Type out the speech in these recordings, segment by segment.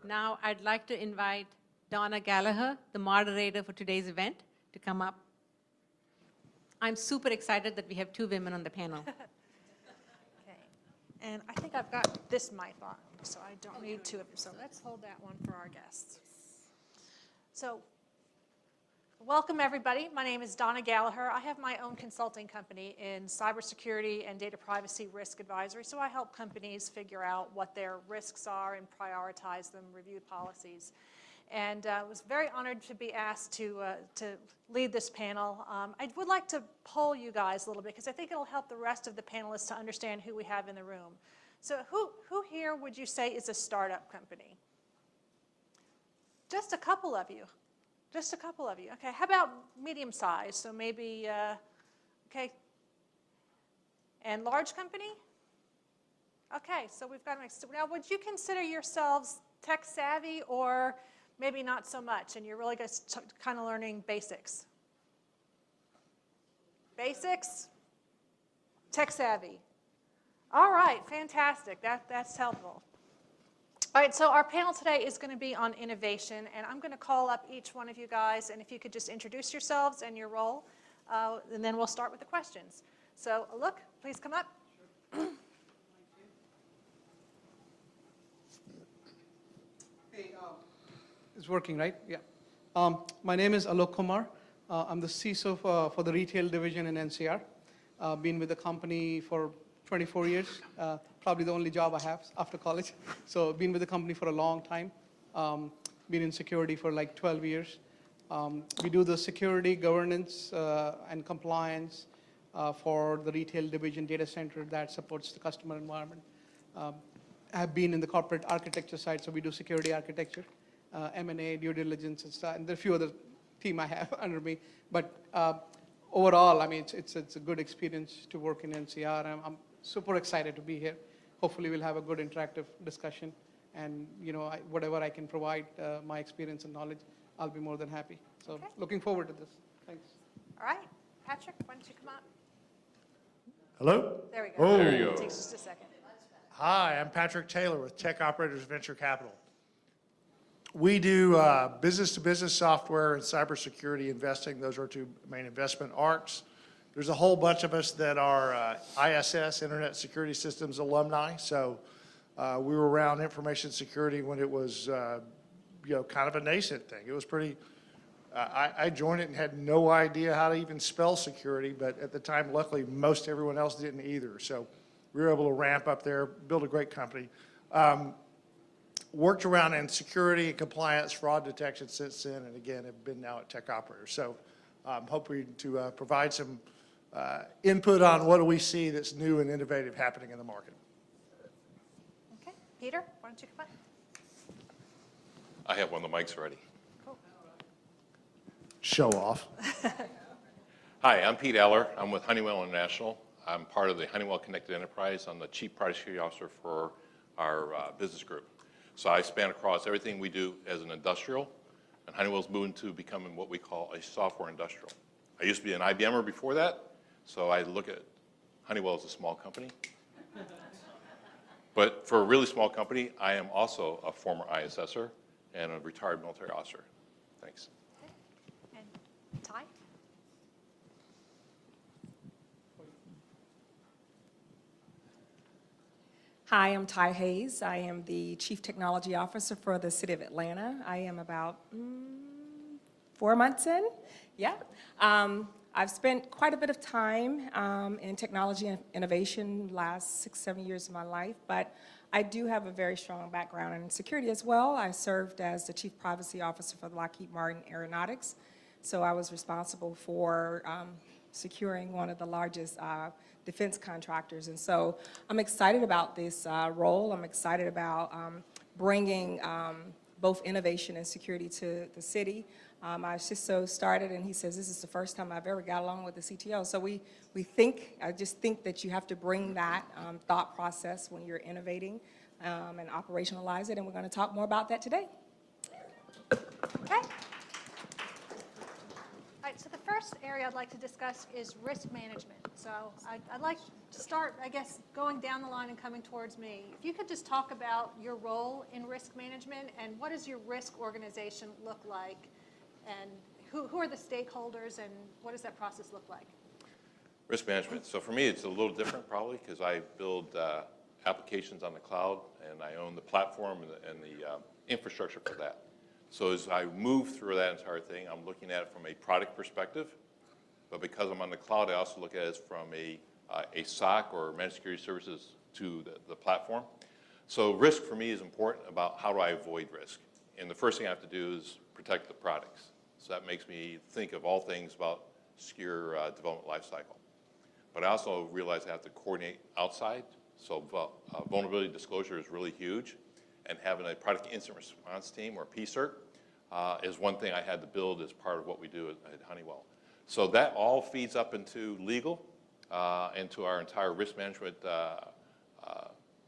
Now I'd like to invite Donna Gallagher, the moderator for today's event, to come up. I'm super excited that we have two women on the panel. Okay, and I think I've got this mic on, so I don't need two of them. So let's hold that one for our guests. So, welcome everybody. My name is Donna Gallagher. I have my own consulting company in cybersecurity and data privacy risk advisory. So I help companies figure out what their risks are and prioritize them, review policies. And I was very honored to be asked to lead this panel. I would like to poll you guys a little bit because I think it'll help the rest of the panelists to understand who we have in the room. So who here would you say is a startup company? Just a couple of you. Just a couple of you. Okay, how about medium size? So maybe, okay. And large company? Okay, so we've got a mix. Now, would you consider yourselves tech savvy or maybe not so much, and you're really just kind of learning basics? Basics? Tech savvy. All right, fantastic. That's helpful. All right, so our panel today is going to be on innovation, and I'm going to call up each one of you guys, and if you could just introduce yourselves and your role, and then we'll start with the questions. So, Alok, please come up. Sure. Hey, it's working, right? Yeah. My name is Alok Kumar. I'm the CISO for the retail division in NCR. Been with the company for 24 years, probably the only job I have after college. So been with the company for a long time. Been in security for like 12 years. We do the security, governance, and compliance for the retail division data center that supports the customer environment. I've been in the corporate architecture side, so we do security architecture, M&A, due diligence, and stuff. And there are a few other team I have under me. But overall, I mean, it's a good experience to work in NCR. I'm super excited to be here. Hopefully, we'll have a good interactive discussion. And whatever I can provide, my experience and knowledge, I'll be more than happy. So okay. Looking forward to this. Thanks. All right. Patrick, why don't you come up? Hello? There we go. Oh. There you go. It takes just a second. Hi, I'm Patrick Taylor with Tech Operators Venture Capital. We do business-to-business software and cybersecurity investing. Those are our two main investment arcs. There's a whole bunch of us that are ISS, Internet Security Systems alumni. So we were around information security when it was, kind of a nascent thing. It was pretty. I joined it and had no idea how to even spell security, but at the time, luckily, most everyone else didn't either. So we were able to ramp up there, build a great company. Worked around in security and compliance, fraud detection since then, and again, have been now at Tech Operators. So I'm hoping to provide some input on what do we see that's new and innovative happening in the market. Okay, Peter, why don't you come up? I have one of the mics ready. Cool. Show off. Hi, I'm Pete Eller. I'm with Honeywell International. I'm part of the Honeywell Connected Enterprise. I'm the Chief Product Security Officer for our business group. So I span across everything we do as an industrial, and Honeywell's moving to becoming what we call a software industrial. I used to be an IBMer before that, so I look at Honeywell as a small company. But for a really small company, I am also a former ISSer and a retired military officer. Thanks. Okay. And Ty? Hi, I'm Ty Hayes. I am the Chief Technology Officer for the City of Atlanta. I am about 4 months in. Yeah. I've spent quite a bit of time in technology and innovation last 6, 7 years of my life, but I do have a very strong background in security as well. I served as the Chief Privacy Officer for Lockheed Martin Aeronautics, so I was responsible for securing one of the largest defense contractors. And so I'm excited about this role. I'm excited about bringing both innovation and security to the city. Our CISO started, and he says, this is the first time I've ever got along with the CTO. So I just think that you have to bring that thought process when you're innovating and operationalize it, and we're going to talk more about that today. Okay. All right, so the first area area I'd like to discuss is risk management. So I'd like to start, I guess, going down the line and coming towards me. If you could just talk about your role in risk management and what does your risk organization look like, and who are the stakeholders, and what does that process look like? Risk management. So for me, it's a little different probably because I build applications on the cloud and I own the platform and the infrastructure for that. So as I move through that entire thing, I'm looking at it from a product perspective, but because I'm on the cloud, I also look at it from a SOC or managed security services to the platform. So risk for me is important about how do I avoid risk. And the first thing I have to do is protect the products. So that makes me think of all things about secure development lifecycle. But I also realize I have to coordinate outside. So vulnerability disclosure is really huge. And having a product incident response team or PCERT is one thing I had to build as part of what we do at Honeywell. So that all feeds up into legal, into our entire risk management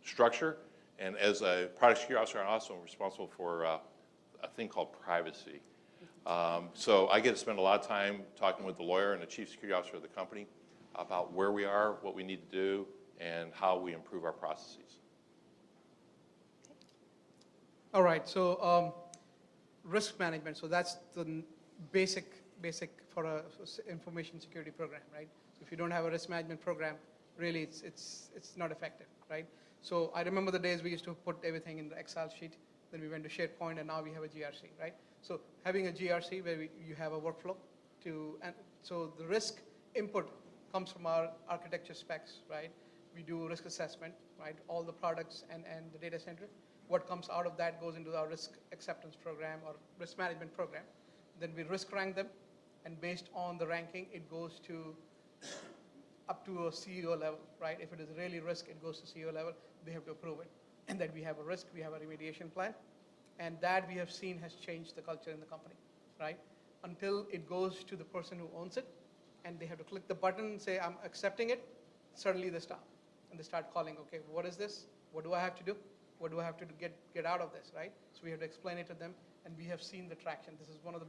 structure. And as a product security officer, I'm also responsible for a thing called privacy. So I get to spend a lot of time talking with the lawyer and the chief security officer of the company about where we are, what we need to do, and how we improve our processes. All right, so risk management, so that's the basic for a information security program, right? So if you don't have a risk management program, really it's not effective, right? So I remember the days we used to put everything in the Excel sheet, then we went to SharePoint, and now we have a GRC, right? So having a GRC where you have a workflow and so the risk input comes from our architecture specs, right? We do risk assessment, right? All the products and the data center. What comes out of that goes into our risk acceptance program or risk management program. Then we risk rank them, and based on the ranking, it goes to up to a CEO level, right? If it is really risk, it goes to CEO level. They have to approve it. And then we have a risk, we have a remediation plan. And that we have seen has changed the culture in the company, right? Until it goes to the person who owns it, and they have to click the button and say, I'm accepting it, suddenly they stop. And they start calling, okay, what is this? What do I have to do? What do I have to get out of this, right? So we have to explain it to them, and we have seen the traction. This is one of the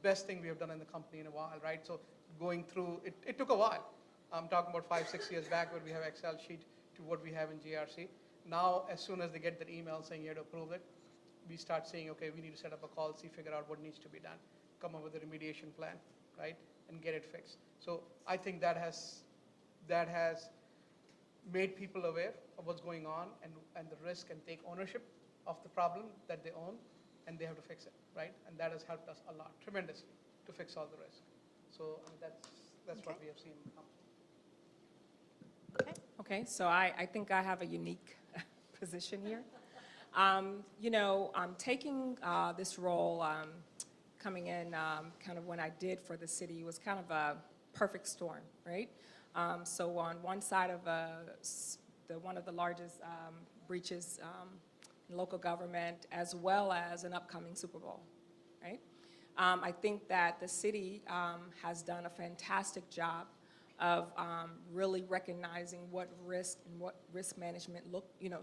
best things we have done in the company in a while, right? So going through, it took a while. I'm talking about 5-6 years back where we have Excel sheet to what we have in GRC. Now, as soon as they get that email saying you have to approve it, we start saying, okay, we need to set up a call, figure out what needs to be done, come up with a remediation plan, right, and get it fixed. So I think that has made people aware of what's going on and the risk, and take ownership of the problem that they own, and they have to fix it, right? And that has helped us a lot, tremendously, to fix all the risk. So that's what we have seen in the company. Okay, so I think I have a unique position here. Taking this role, coming in kind of when I did for the city was kind of a perfect storm, right? So on one side of one of the largest breaches in local government, as well as an upcoming Super Bowl, right? I think that the city has done a fantastic job of really recognizing what risk and what risk management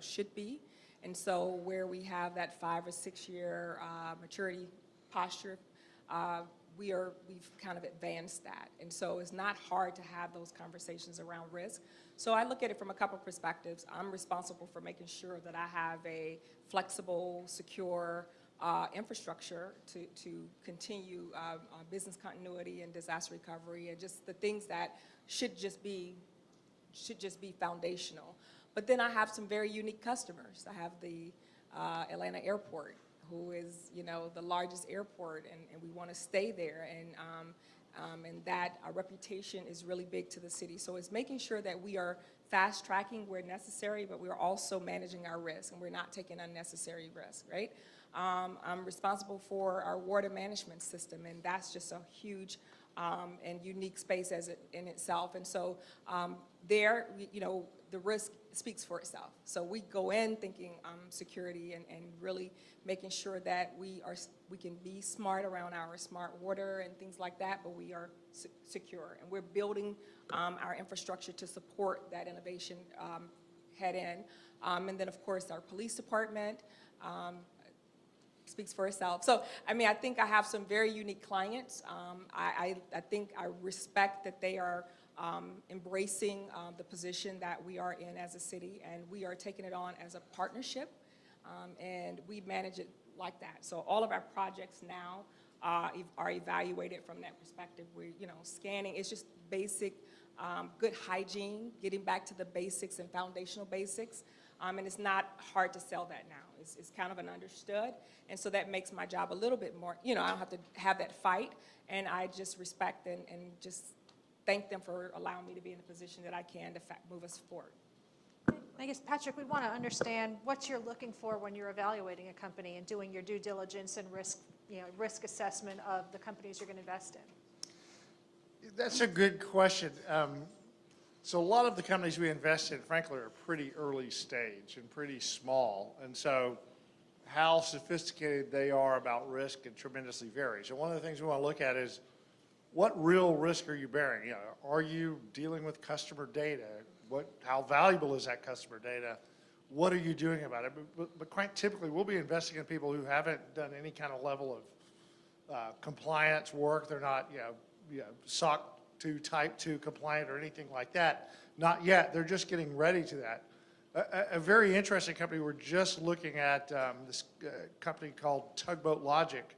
should be. And so where we have that 5 or 6 year maturity posture, we've kind of advanced that. And so it's not hard to have those conversations around risk. So I look at it from a couple of perspectives. I'm responsible for making sure that I have a flexible, secure infrastructure to continue business continuity and disaster recovery, and just the things that should just be foundational. But then I have some very unique customers. I have the Atlanta Airport, who is the largest airport, and we want to stay there, and that our reputation is really big to the city. So it's making sure that we are fast tracking where necessary, but we're also managing our risk, and we're not taking unnecessary risk, right? I'm responsible for our water management system, and that's just a huge and unique space in itself. And so the risk speaks for itself. So we go in thinking security and really making sure that we can be smart around our smart water and things like that, but we are secure. And we're building our infrastructure to support that innovation head in. And then, of course, our police department, speaks for itself. So, I mean, I think I have some very unique clients. I think I respect that they are embracing the position that we are in as a city, and we are taking it on as a partnership, and we manage it like that. So all of our projects now are evaluated from that perspective. We're, scanning, it's just basic, good hygiene, getting back to the basics and foundational basics. And it's not hard to sell that now. It's kind of an understood. And so that makes my job a little bit more, I don't have to have that fight. And I just respect and just thank them for allowing me to be in the position that I can to move us forward. I guess, Patrick, we want to understand what you're looking for when you're evaluating a company and doing your due diligence and risk assessment of the companies you're going to invest in. That's a good question. So a lot of the companies we invest in, frankly, are pretty early stage and pretty small. And so how sophisticated they are about risk can tremendously vary. So one of the things we want to look at is what real risk are you bearing? Are you dealing with customer data? How valuable is that customer data? What are you doing about it? But quite typically, we'll be investing in people who haven't done any kind of level of compliance work. They're not, SOC 2 Type 2 compliant or anything like that. Not yet. They're just getting ready to that. A very interesting company, we're just looking at this company called Tugboat Logic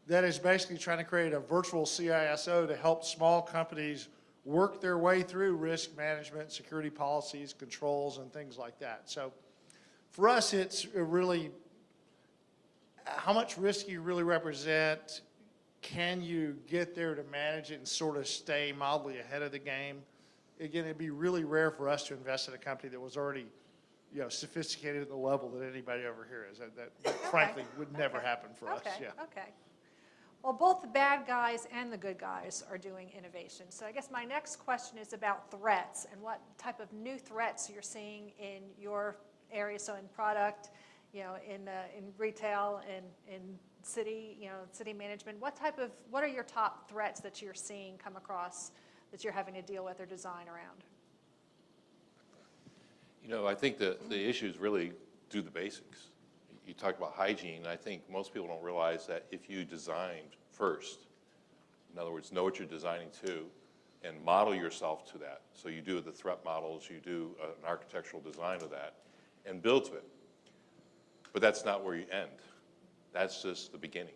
that is basically trying to create a virtual CISO to help small companies work their way through risk management, security policies, controls, and things like that. So for us, it's really how much risk you really represent. Can you get there to manage it and sort of stay mildly ahead of the game? Again, it'd be really rare for us to invest in a company that was already, sophisticated at the level that anybody over here is. That frankly would never happen for us. Yeah. Okay. Well, both the bad guys and the good guys are doing innovation. So I guess my next question is about threats and what type of new threats you're seeing in your area. So in product, in retail, in city, city management. What are your top threats that you're seeing come across that you're having to deal with or design around? I think the issues really do the basics. You talk about hygiene. I think most people don't realize that if you designed first, in other words, know what you're designing to, and model yourself to that. So you do the threat models, you do an architectural design of that, and build to it. But that's not where you end. That's just the beginning.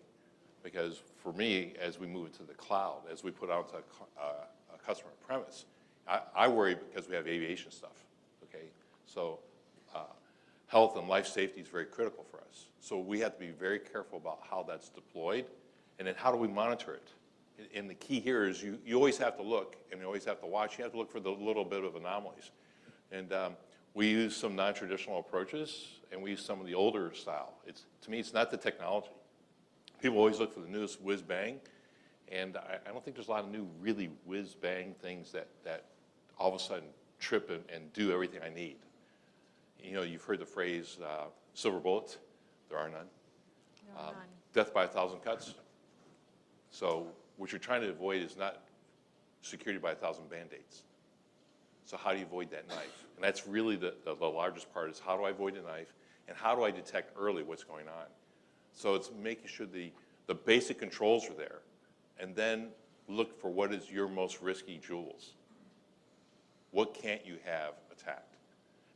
Because for me, as we move to the cloud, as we put out to a customer premise, I worry because we have aviation stuff, okay? So health and life safety is very critical for us. So we have to be very careful about how that's deployed, and then how do we monitor it? And the key here is you always have to look, and you always have to watch. You have to look for the little bit of anomalies. And we use some non-traditional approaches, and we use some of the older style. To me, it's not the technology. People always look for the newest whiz-bang, and I don't think there's a lot of new really whiz-bang things that all of a sudden trip and do everything I need. You've heard the phrase, silver bullets. There are none. None. Death by 1,000 cuts. So what you're trying to avoid is not security by 1,000 Band-Aids. So how do you avoid that knife? And that's really the largest part, is how do I avoid a knife, and how do I detect early what's going on? So it's making sure the basic controls are there, and then look for what is your most risky jewels. What can't you have attacked?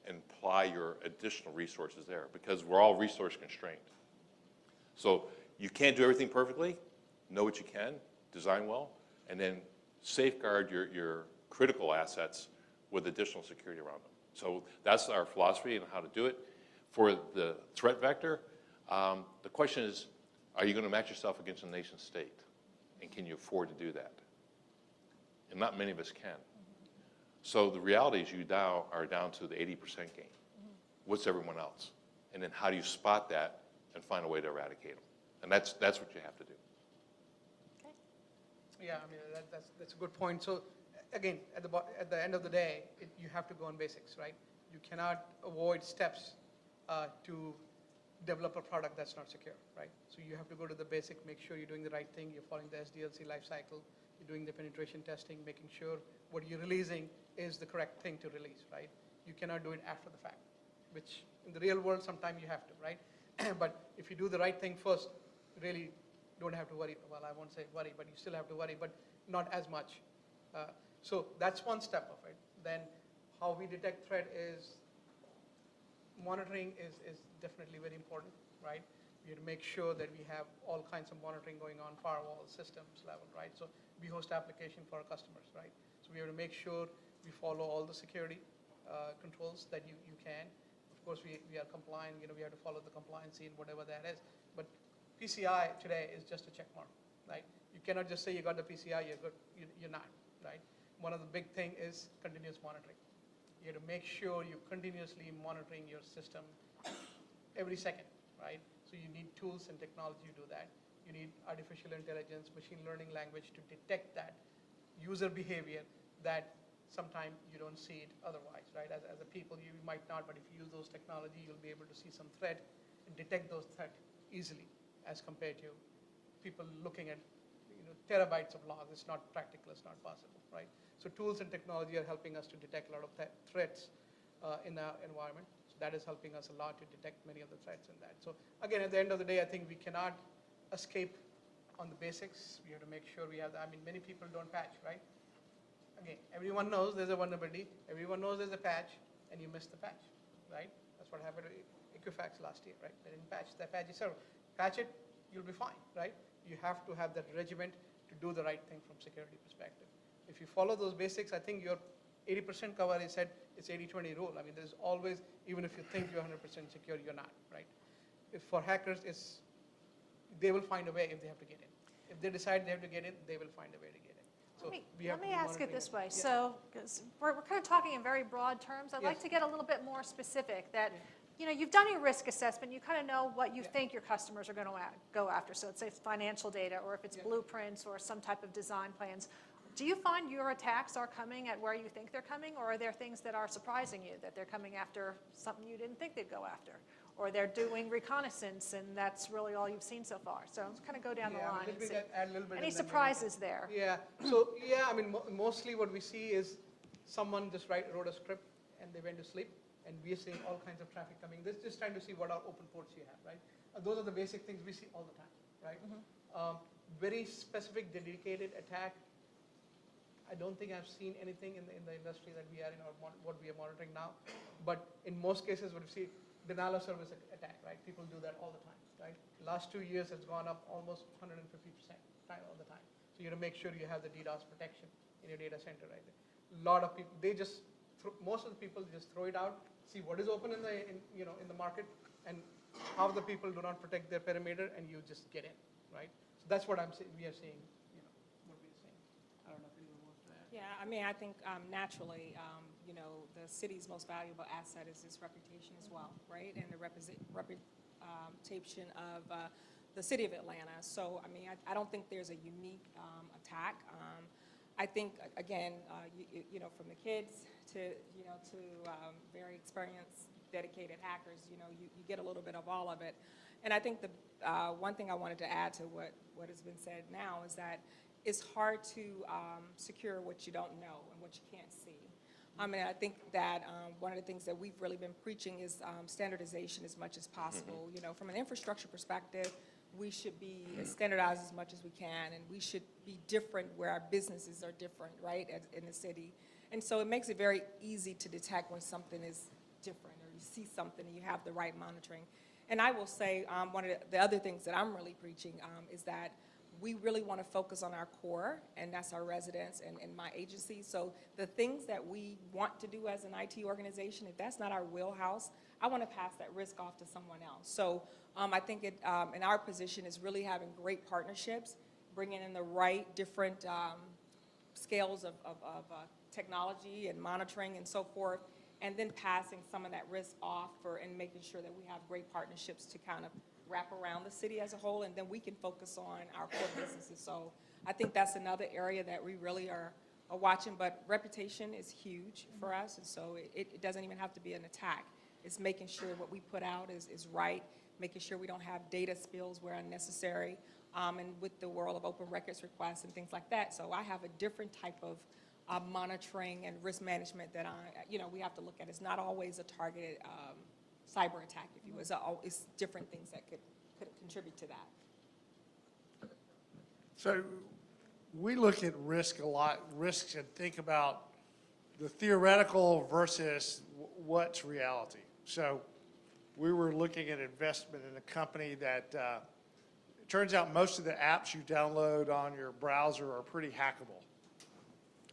And apply your additional resources there, because we're all resource constrained. So you can't do everything perfectly. Know what you can, design well, and then safeguard your critical assets with additional security around them. So that's our philosophy and how to do it. For the threat vector, the question is, are you going to match yourself against a nation state? And can you afford to do that? And not many of us can. So the reality is you now are down to the 80% game. What's everyone else? And then how do you spot that and find a way to eradicate them? And that's what you have to do. Okay. Yeah, that's a good point. So again, at the end of the day, you have to go on basics, right? You cannot avoid steps to develop a product that's not secure, right? So you have to go to the basic, make sure you're doing the right thing, you're following the SDLC lifecycle, you're doing the penetration testing, making sure what you're releasing is the correct thing to release, right? You cannot do it after the fact, which in the real world, sometimes you have to, right? But if you do the right thing first, you really don't have to worry. Well, I won't say worry, but you still have to worry, but not as much. So that's one step of it. Then how we detect threat is monitoring is definitely very important, right? We have to make sure that we have all kinds of monitoring going on, firewall systems level, right? So we host application for our customers, right? So we have to make sure we follow all the security controls that you can. Of course, we are compliant, we have to follow the compliance in whatever that is. But PCI today is just a check mark, right? You cannot just say you got the PCI, you're good. You're not, right? One of the big thing is continuous monitoring. You have to make sure you're continuously monitoring your system every second, right? So you need tools and technology to do that. You need artificial intelligence, machine learning language to detect that user behavior that sometimes you don't see it otherwise, right? As a people, you might not, but if you use those technology, you'll be able to see some threat and detect those threats easily as compared to people looking at terabytes of logs. It's not practical, it's not possible, right? So tools and technology are helping us to detect a lot of threats in our environment. So that is helping us a lot to detect many of the threats in that. So again, at the end of the day, I think we cannot escape on the basics. We have to make sure we have that. I mean, many people don't patch, right? Again, everyone knows there's a vulnerability. Everyone knows there's a patch, and you missed the patch, right? That's what happened to Equifax last year, right? They didn't patch the patchy server. Patch it, you'll be fine, right? You have to have that regiment to do the right thing from security perspective. If you follow those basics, I think your 80% cover is said it's 80-20 rule. I mean, there's always, even if you think you're 100% secure, you're not, right? If for hackers, they will find a way if they have to get in. If they decide they have to get in, they will find a way to get in. So let me ask it this way. Yeah. So, because we're kind of talking in very broad terms, I'd like Yes. to get a little bit more specific that, you've done your risk assessment, you kind of know what you Yeah. think your customers are going to go after. So let's say it's financial data, or if it's Yeah. blueprints or some type of design plans. Do you find your attacks are coming at where you think they're coming, or are there things that are surprising you, that they're coming after something you didn't think they'd go after? Or they're doing reconnaissance, and that's really all you've seen so far? So let's kind of go down the Yeah, line let and me see. add a little bit. Any and then maybe- surprises there? Yeah. So yeah, I mean, mostly what we see is someone just wrote a script and they went to sleep, and we are seeing all kinds of traffic coming. This just trying to see what our open ports you have, right? Those are the basic things we see all the time, right? Very specific, dedicated attack. I don't think I've seen anything in the industry that we are in, or what we are monitoring now. But in most cases, what we see, denial of service attack, right? People do that all the time, right? Last 2 years, it's gone up almost 150% all the time. So you have to make sure you have the DDoS protection in your data center, right? A lot of people, most of the people just throw it out, see what is open in the market, and half the people do not protect their perimeter, and you just get in, right? So that's what we are seeing, what we are seeing. I don't know if anyone wants to add. Yeah, I mean, I think naturally, the city's most valuable asset is its reputation as well, right? And the reputation of the city of Atlanta. So, I mean, I don't think there's a unique attack. I think, again, from the kids to very experienced, dedicated hackers, you get a little bit of all of it. And I think the one thing I wanted to add to what has been said now is that it's hard to secure what you don't know and what you can't see. And I think that one of the things that we've really been preaching is standardization as much as possible. From an infrastructure perspective, we should be standardized as much as we can, and we should be different where our businesses are different, right, in the city. And so it makes it very easy to detect when something is different, or you see something and you have the right monitoring. And I will say one of the other things that I'm really preaching is that we really want to focus on our core, and that's our residents and my agency. So the things that we want to do as an IT organization, if that's not our wheelhouse, I want to pass that risk off to someone else. So I think in our position is really having great partnerships, bringing in the right different scales of technology and monitoring and so forth, and then passing some of that risk off and making sure that we have great partnerships to kind of wrap around the city as a whole, and then we can focus on our core businesses. So I think that's another area that we really are watching, but reputation is huge for us, and so it doesn't even have to be an attack. It's making sure what we put out is right, making sure we don't have data spills where unnecessary, and with the world of open records requests and things like that. So I have a different type of monitoring and risk management that we have to look at. It's not always a targeted cyber attack, if you will. So it's different things that could contribute to that. So we look at risk a lot, risks, and think about the theoretical versus what's reality. So we were looking at investment in a company that it turns out most of the apps you download on your browser are pretty hackable.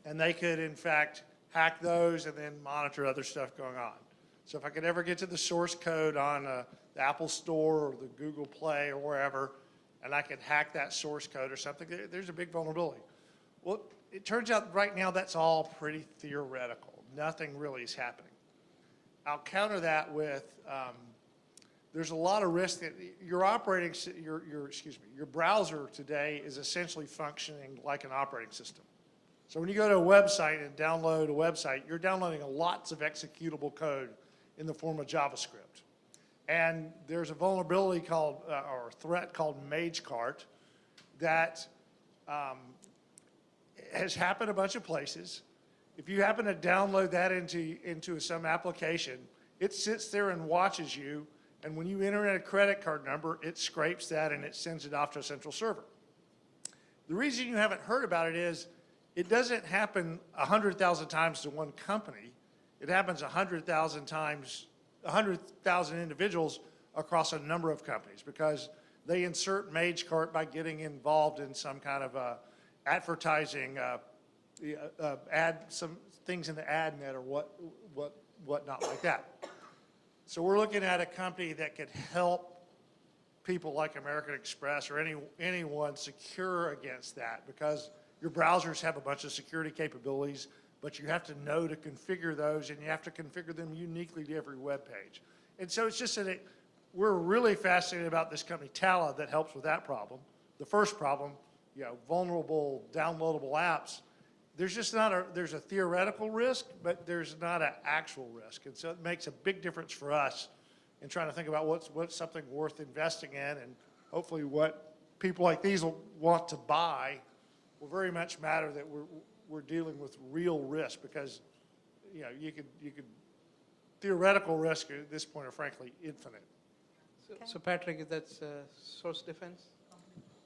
And they could, in fact, hack those and then monitor other stuff going on. So if I could ever get to the source code on the Apple Store or the Google Play or wherever, and I could hack that source code or something, there's a big vulnerability. Well, it turns out right now that's all pretty theoretical. Nothing really is happening. I'll counter that with there's a lot of risk that your browser today is essentially functioning like an operating system. So when you go to a website and download a website, you're downloading lots of executable code in the form of JavaScript. And there's a vulnerability called, or a threat called MageCart that has happened a bunch of places. If you happen to download that into some application, it sits there and watches you, and when you enter in a credit card number, it scrapes that and it sends it off to a central server. The reason you haven't heard about it is it doesn't happen 100,000 times to one company. It happens 100,000 times, 100,000 individuals across a number of companies because they insert MageCart by getting involved in some kind of advertising, add some things in the ad net or whatnot like that. So we're looking at a company that could help people like American Express or anyone secure against that because your browsers have a bunch of security capabilities, but you have to know to configure those and you have to configure them uniquely to every web page. And so it's just that we're really fascinated about this company, Tala, that helps with that problem. The first problem, vulnerable downloadable apps, there's a theoretical risk, but there's not an actual risk. And so it makes a big difference for us in trying to think about what's something worth investing in, and hopefully what people like these will want to buy will very much matter that we're dealing with real risk because you could theoretical risk at this point are frankly infinite. So Patrick, that's source defense?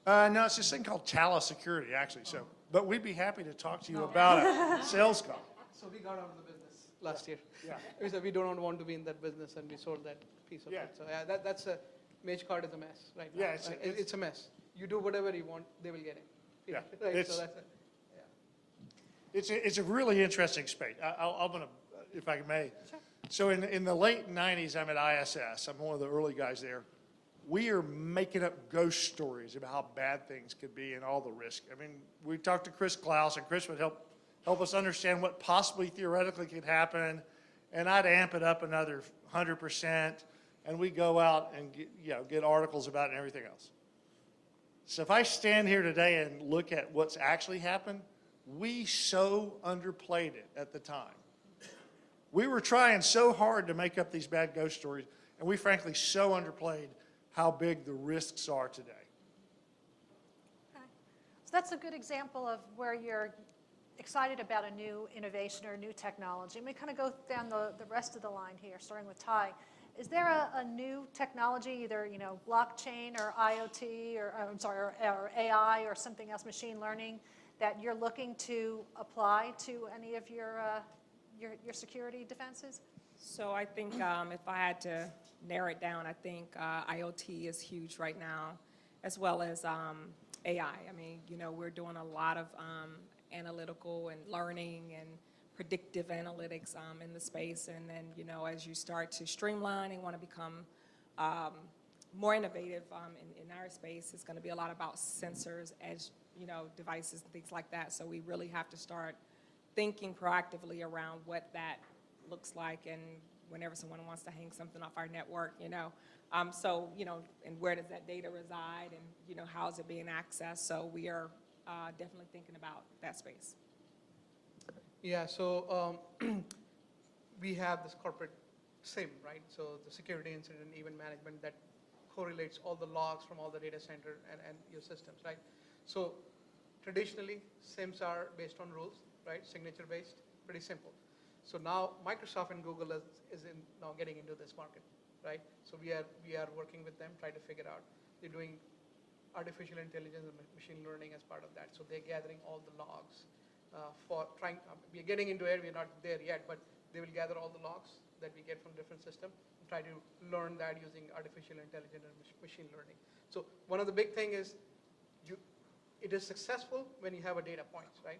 No, it's this thing called Tala Security, actually. So, but we'd be happy to talk to you about a sales call. So we got out of the business last year. Yeah. We said we don't want to be in that business, and we sold that piece of it. So that's a MageCart is a mess right now. Yeah, it's a mess. You do whatever you want, they will get it. Yeah, Right. So that's it. it's a really interesting space. I'm gonna, if I may. Sure. So in the late 90s, I'm at ISS. I'm one of the early guys there. We are making up ghost stories about how bad things could be and all the risk. I mean, we talked to Chris Klaus, and Chris would help us understand what possibly theoretically could happen, and I'd amp it up another 100%, and we go out and get articles about it and everything else. So if I stand here today and look at what's actually happened, we so underplayed it at the time. We were trying so hard to make up these bad ghost stories, and we frankly so underplayed how big the risks are today. Okay. So that's a good example of where you're excited about a new innovation or new technology. And we kind of go down the rest of the line here, starting with Ty. Is there a new technology, either blockchain or IoT or AI or something else, machine learning, that you're looking to apply to any of your security defenses? So I think if I had to narrow it down, I think IoT is huge right now, as well as AI. I mean, we're doing a lot of analytical and learning and predictive analytics in the space. And then, as you start to streamline and want to become more innovative in our space, it's going to be a lot about sensors, edge, devices and things like that. So we really have to start thinking proactively around what that looks like, and whenever someone wants to hang something off our network, and where does that data reside, and how is it being accessed? So we are definitely thinking about that space. Yeah, so we have this corporate SIM, right? So the security incident event management that correlates all the logs from all the data center and your systems, right? So traditionally, SIMs are based on rules, right? Signature based, pretty simple. So now Microsoft and Google is now getting into this market. right? So we are working with them, trying to figure out. They're doing artificial intelligence and machine learning as part of that. So they're gathering all the logs for trying. We're getting into it. We're not there yet, but they will gather all the logs that we get from different systems and try to learn that using artificial intelligence and machine learning. So one of the big thing is it is successful when you have a data point, right?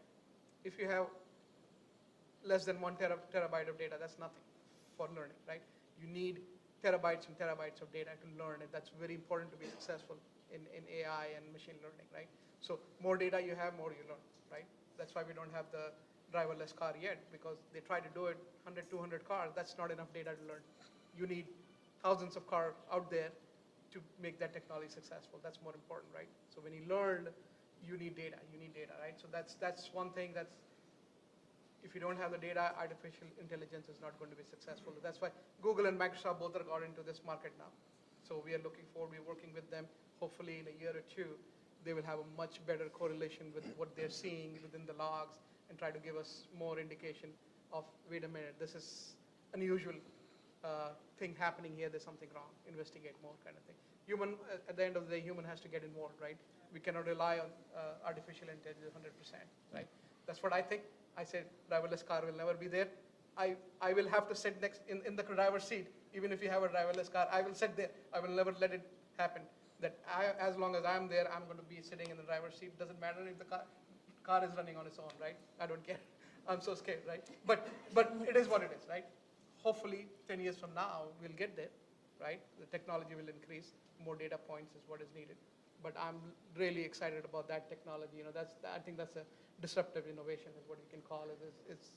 If you have less than 1 terabyte of data, that's nothing for learning, right? You need terabytes and terabytes of data to learn, and that's very important to be successful in AI and machine learning, right? So more data you have, more you learn, right? That's why we don't have the driverless car yet, because they try to do it 100, 200 cars. That's not enough data to learn. You need thousands of cars out there to make that technology successful. That's more important, right? So when you learn, you need data, right? So that's one thing that's, if you don't have the data, artificial intelligence is not going to be successful. That's why Google and Microsoft both are got into this market now. So we are looking forward, we're working with them. Hopefully in a year or two, they will have a much better correlation with what they're seeing within the logs and try to give us more indication of, wait a minute, this is unusual thing happening here, there's something wrong, investigate more kind of thing. Human, at the end of the day, human has to get involved, right? We cannot rely on artificial intelligence 100%, right? That's what I think. I said driverless car will never be there. I will have to sit next in the driver's seat, even if you have a driverless car. I will sit there. I will never let it happen. That as long as I'm there, I'm going to be sitting in the driver's seat. Doesn't matter if the car is running on its own, right? I don't care. I'm so scared, right? But it is what it is, right? Hopefully, 10 years from now, we'll get there, right? The technology will increase. More data points is what is needed. But I'm really excited about that technology. You know, I think that's a disruptive innovation is what you can call it. It's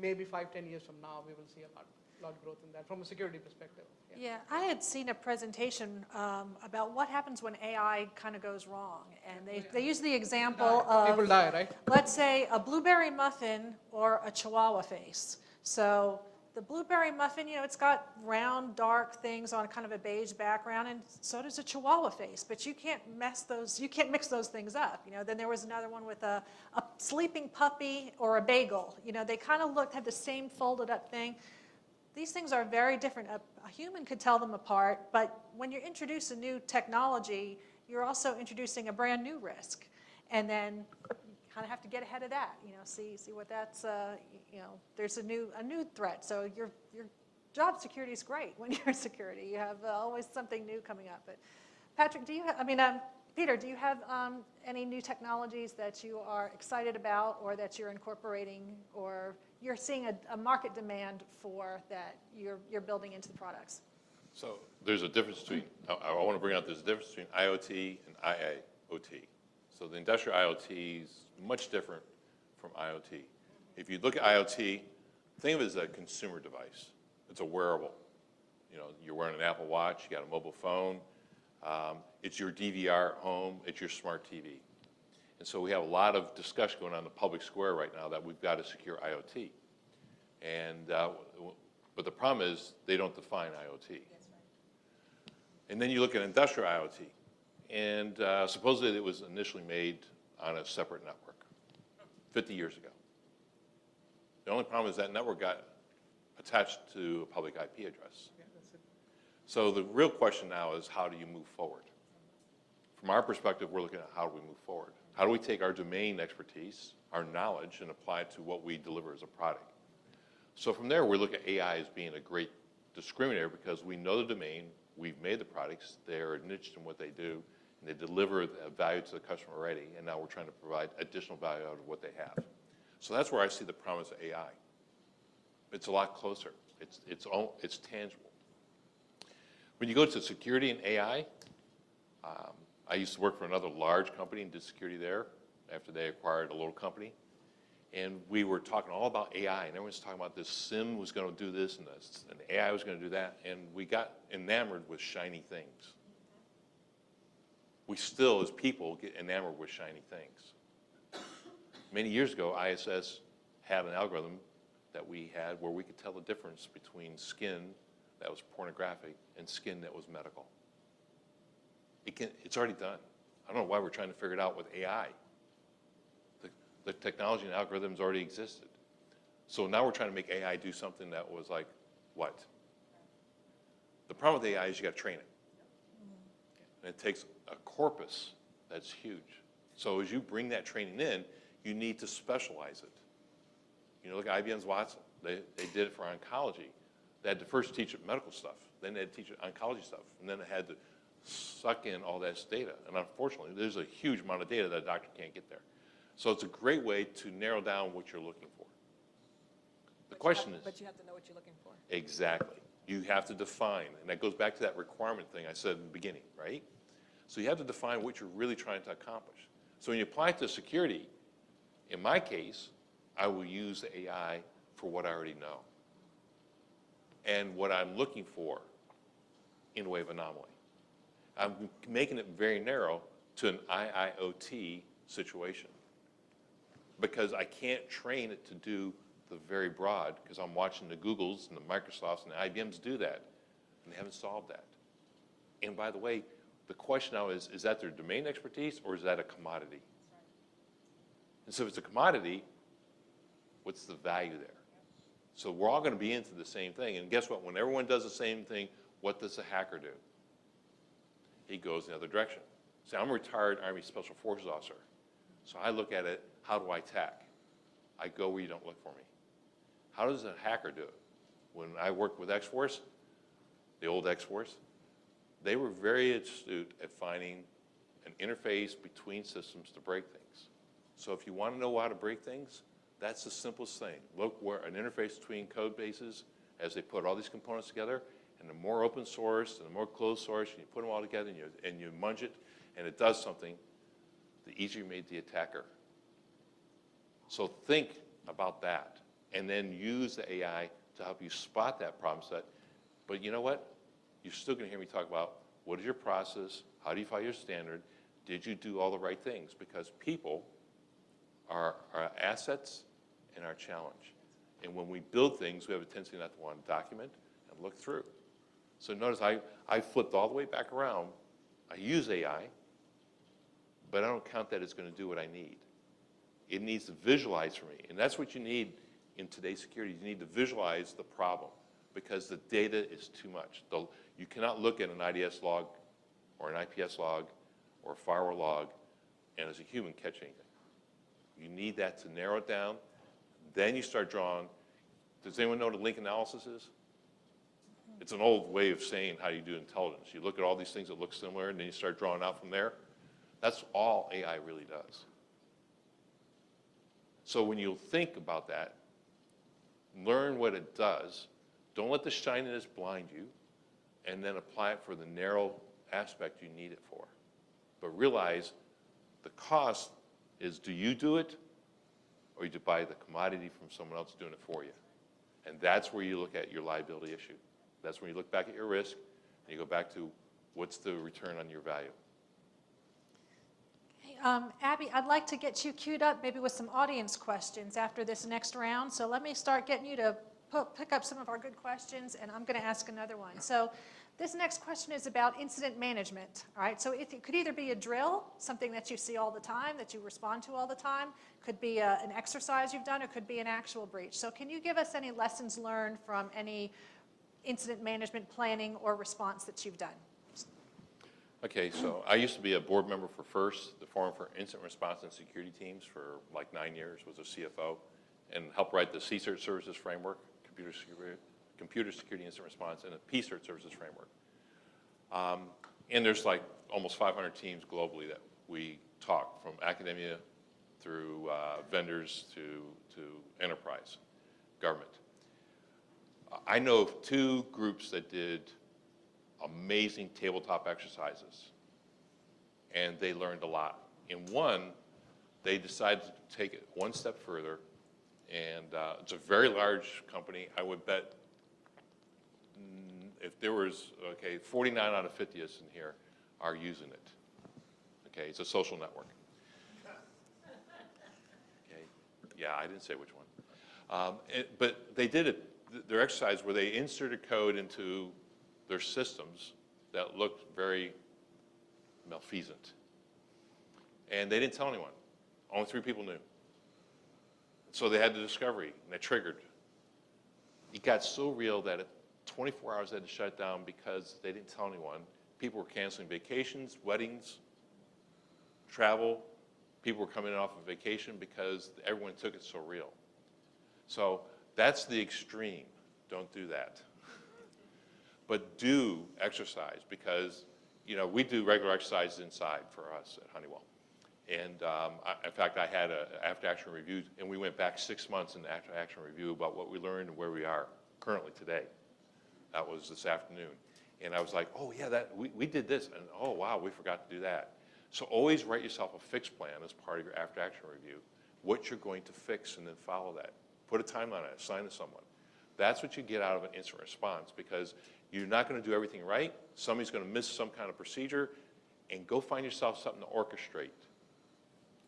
maybe 5-10 years from now, we will see a lot of growth in that from a security perspective. Yeah, I had seen a presentation about what happens when AI kind of goes wrong. And they use the example of, people die, right? let's say, a blueberry muffin or a chihuahua face. So the blueberry muffin, you know, it's got round, dark things on kind of a beige background, and so does a chihuahua face. But you can't mix those things up. You know, then there was another one with a sleeping puppy or a bagel. You know, they kind of had the same folded up thing. These things are very different. A human could tell them apart, but when you introduce a new technology, you're also introducing a brand new risk. And then you kind of have to get ahead of that, you know, see what that's, you know, there's a new threat. So your job security is great when you're in security. You have always something new coming up. But Patrick, Peter, do you have any new technologies that you are excited about or that you're incorporating or you're seeing a market demand for that you're building into the products? So there's a difference between, I want to bring out, there's a difference between IoT and IIoT. So the industrial IoT is much different from IoT. If you look at IoT, think of it as a consumer device. It's a wearable. You know, you're wearing an Apple Watch, you got a mobile phone, it's your DVR at home, it's your smart TV. And so we have a lot of discussion going on in the public square right now that we've got to secure IoT. And, but the problem is they don't define IoT. That's right. And then you look at industrial IoT. And supposedly it was initially made on a separate network 50 years ago. The only problem is that network got attached to a public IP address. Yeah, that's it. So the real question now is how do you move forward? From our perspective, we're looking at how do we move forward? How do we take our domain expertise, our knowledge, and apply it to what we deliver as a product? So from there, we look at AI as being a great discriminator because we know the domain, we've made the products, they're niched in what they do, and they deliver value to the customer already, and now we're trying to provide additional value out of what they have. So that's where I see the promise of AI. It's a lot closer. It's tangible. When you go to security and AI, I used to work for another large company and did security there after they acquired a little company. And we were talking all about AI, and everyone's talking about this SIM was going to do this and this, and AI was going to do that, and we got enamored with shiny things. We still, as people, get enamored with shiny things. Many years ago, ISS had an algorithm that we had where we could tell the difference between skin that was pornographic and skin that was medical. It's already done. I don't know why we're trying to figure it out with AI. The technology and algorithms already existed. So now we're trying to make AI do something that was like, what? The problem with AI is you got to train it. And it takes a corpus that's huge. So as you bring that training in, you need to specialize it. You know, look at IBM's Watson. They did it for oncology. They had to first teach it medical stuff. Then they had to teach it oncology stuff. And then they had to suck in all that data. And unfortunately, there's a huge amount of data that a doctor can't get there. So it's a great way to narrow down what you're looking for. The question is... But you have to know what you're looking for. Exactly. You have to define, and that goes back to that requirement thing I said in the beginning, right? So you have to define what you're really trying to accomplish. So when you apply it to security, in my case, I will use the AI for what I already know and what I'm looking for in the way of anomaly. I'm making it very narrow to an IIoT situation because I can't train it to do the very broad because I'm watching the Googles and the Microsofts and the IBMs do that, and they haven't solved that. And by the way, the question now is that their domain expertise or is that a commodity? And so if it's a commodity, what's the value there? So we're all going to be into the same thing. And guess what? When everyone does the same thing, what does the hacker do? He goes in the other direction. See, I'm a retired Army Special Forces officer. So I look at it, how do I attack? I go where you don't look for me. How does a hacker do it? When I worked with X-Force, the old X-Force, they were very astute at finding an interface between systems to break things. So if you want to know how to break things, that's the simplest thing. Look where an interface between code bases as they put all these components together, and the more open source and the more closed source, and you put them all together and you munge it, and it does something, the easier you made the attacker. So think about that, and then use the AI to help you spot that problem set. But you know what? You're still going to hear me talk about what is your process, how do you follow your standard, did you do all the right things? Because people are our assets and our challenge. And when we build things, we have a tendency not to want to document and look through. So notice I flipped all the way back around. I use AI, but I don't count that it's going to do what I need. It needs to visualize for me. And that's what you need in today's security. You need to visualize the problem because the data is too much. You cannot look at an IDS log or an IPS log or a firewall log and as a human catch anything. You need that to narrow it down. Then you start drawing. Does anyone know what a link analysis is? It's an old way of saying how you do intelligence. You look at all these things that look similar, and then you start drawing out from there. That's all AI really does. So when you think about that, learn what it does. Don't let the shininess blind you, and then apply it for the narrow aspect you need it for. But realize the cost is, do you do it, or you buy the commodity from someone else doing it for you? And that's where you look at your liability issue. That's when you look back at your risk, and you go back to what's the return on your value. Hey, Abby, I'd like to get you queued up maybe with some audience questions after this next round. So let me start getting you to pick up some of our good questions, and I'm going to ask another one. So this next question is about incident management. All right, so it could either be a drill, something that you see all the time, that you respond to all the time, could be an exercise you've done, or could be an actual breach. So can you give us any lessons learned from any incident management planning or response that you've done? Okay, so I used to be a board member for FIRST, the Forum for Incident Response and Security Teams, for like 9 years, was a CFO, and helped write the CSIRT Services Framework, Computer Security Incident Response, and a PSIRT Services Framework. And there's like almost 500 teams globally that we talk, from academia through vendors to enterprise, government. I know of 2 groups that did amazing tabletop exercises, and they learned a lot. In one, they decided to take it one step further, and it's a very large company. I would bet if there was, 49 out of 50 in here are using it. Okay, it's a social network. Okay, yeah, I didn't say which one. But they did their exercise where they inserted code into their systems that looked very malfeasant. And they didn't tell anyone. Only 3 people knew. So they had the discovery, and it triggered. It got so real that 24 hours they had to shut it down because they didn't tell anyone. People were canceling vacations, weddings, travel. People were coming off of vacation because everyone took it so real. So that's the extreme. Don't do that. But do exercise because, you know, we do regular exercises inside for us at Honeywell. And in fact, I had an after-action review, and we went back 6 months in the after-action review about what we learned and where we are currently today. That was this afternoon. And I was like, oh, yeah, we did this. And, oh, wow, we forgot to do that. So always write yourself a fix plan as part of your after-action review, what you're going to fix, and then follow that. Put a timeline on it, assign it to someone. That's what you get out of an instant response, because you're not going to do everything right. Somebody's going to miss some kind of procedure, and go find yourself something to orchestrate.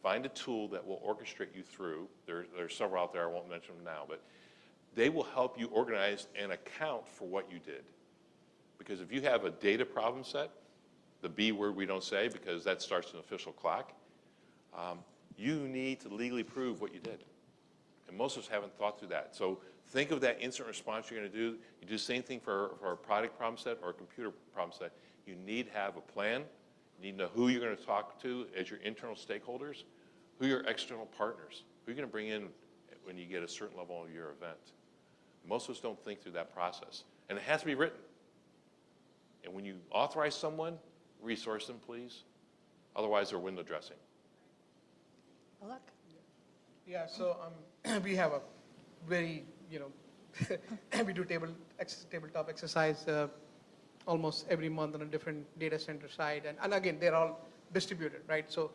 Find a tool that will orchestrate you through. There's several out there, I won't mention them now, but they will help you organize and account for what you did. Because if you have a data problem set, the B word we don't say because that starts an official clock, you need to legally prove what you did. And most of us haven't thought through that. So think of that instant response you're going to do. You do the same thing for a product problem set or a computer problem set. You need to have a plan. You need to know who you're going to talk to as your internal stakeholders, who are your external partners, who you're going to bring in when you get a certain level of your event. Most of us don't think through that process. And it has to be written. And when you authorize someone, resource them, please. Otherwise, they're window dressing. Alok? Yeah, so we have a very, you know, we do tabletop exercise almost every month on a different data center site. And again, they're all distributed, right? So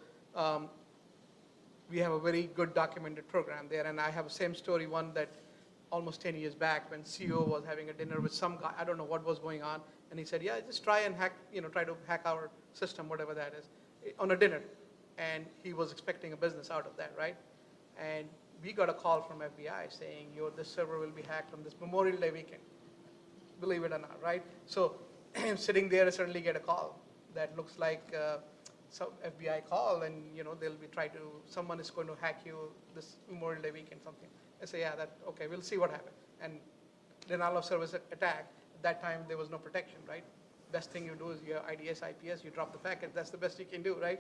we have a very good documented program there. And I have the same story, one that almost 10 years back when CEO was having a dinner with some guy, I don't know what was going on. And he said, yeah, just try and hack, you know, try to hack our system, whatever that is, on a dinner. And he was expecting a business out of that, right? And we got a call from FBI saying, this server will be hacked on this Memorial Day weekend, believe it or not, right? So sitting there, I suddenly get a call that looks like some FBI call, and you know they'll be someone is going to hack you this Memorial Day weekend, something. I say, yeah, okay, we'll see what happens. And denial of service attack. At that time, there was no protection, right? Best thing you do is your IDS, IPS, you drop the packet. That's the best you can do, right?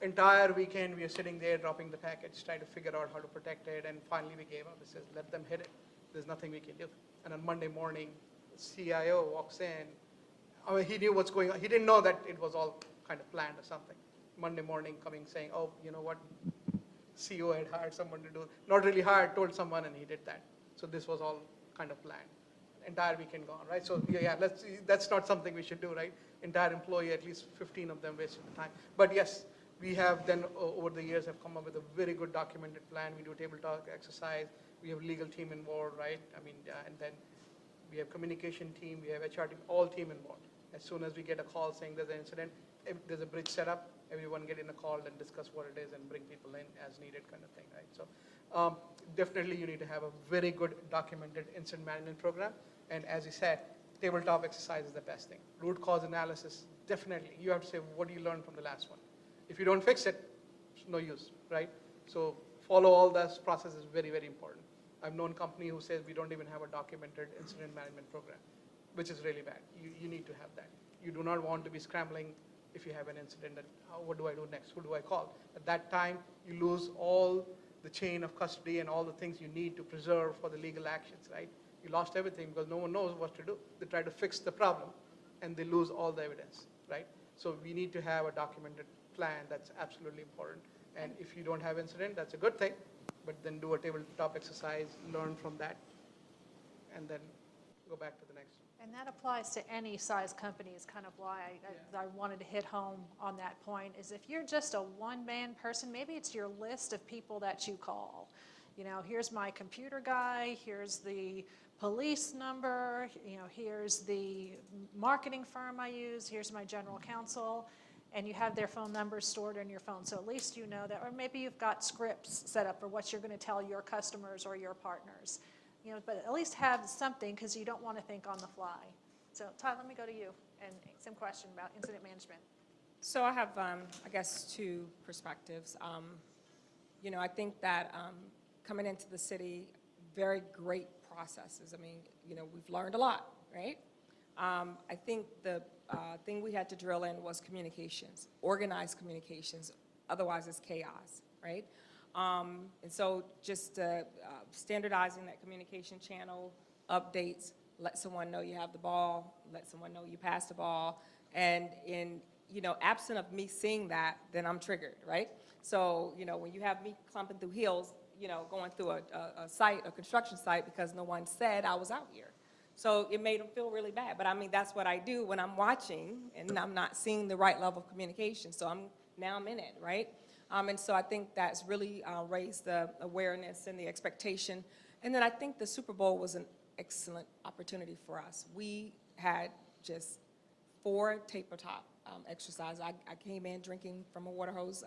Entire weekend, we are sitting there dropping the packets, trying to figure out how to protect it, and finally we gave up. We said, let them hit it. There's nothing we can do. And on Monday morning, the CIO walks in. I mean, he knew what's going on. He didn't know that it was all kind of planned or something. Monday morning coming saying, oh, you know what? CEO had hired someone to do, not really hired, told someone, and he did that. So this was all kind of planned. Entire weekend gone, right? So yeah, that's not something we should do, right? Entire employee, at least 15 of them wasted the time. But yes, we have then over the years have come up with a very good documented plan. We do tabletop exercise. We have legal team involved, right? I mean, and then we have communication team, we have HR team, all team involved. As soon as we get a call saying there's an incident, if there's a bridge set up, everyone get in a call and discuss what it is and bring people in as needed kind of thing, right? So definitely you need to have a very good documented incident management program. And as you said, tabletop exercise is the best thing. Root cause analysis, definitely. You have to say, what do you learn from the last one? If you don't fix it, it's no use, right? So follow all this process is very, very important. I've known company who says we don't even have a documented incident management program, which is really bad. You need to have that. You do not want to be scrambling if you have an incident that, what do I do next? Who do I call? At that time, you lose all the chain of custody and all the things you need to preserve for the legal actions, right? You lost everything because no one knows what to do. They try to fix the problem and they lose all the evidence, right? So we need to have a documented plan. That's absolutely important. And if you don't have incident, that's a good thing, but then do a tabletop exercise, learn from that, and then go back to the next. And that applies to any size company, is kind of why I wanted to hit home on that point, is if you're just a one-man person, maybe it's your list of people that you call. You know, here's my computer guy, here's the police number, you know, here's the marketing firm I use, here's my general counsel, and you have their phone numbers stored in your phone. So at least you know that, or maybe you've got scripts set up for what you're going to tell your customers or your partners. You know, but at least have something because you don't want to think on the fly. So Ty, let me go to you and some question about incident management. So I have, I guess, two perspectives. You know, I think that coming into the city, very great processes. I mean, you know, we've learned a lot. right? I think the thing we had to drill in was communications, organized communications, otherwise it's chaos, right? And so just standardizing that communication channel, updates, let someone know you have the ball, let someone know you passed the ball, and absent of me seeing that, then I'm triggered, right? So, when you have me clumping through hills, going through a site, a construction site, because no one said I was out here. So it made them feel really bad. But I mean, that's what I do when I'm watching and I'm not seeing the right level of communication. So now I'm in it, right? And so I think that's really raised the awareness and the expectation. And then I think the Super Bowl was an excellent opportunity for us. We had just 4 tabletop exercises. I came in drinking from a water hose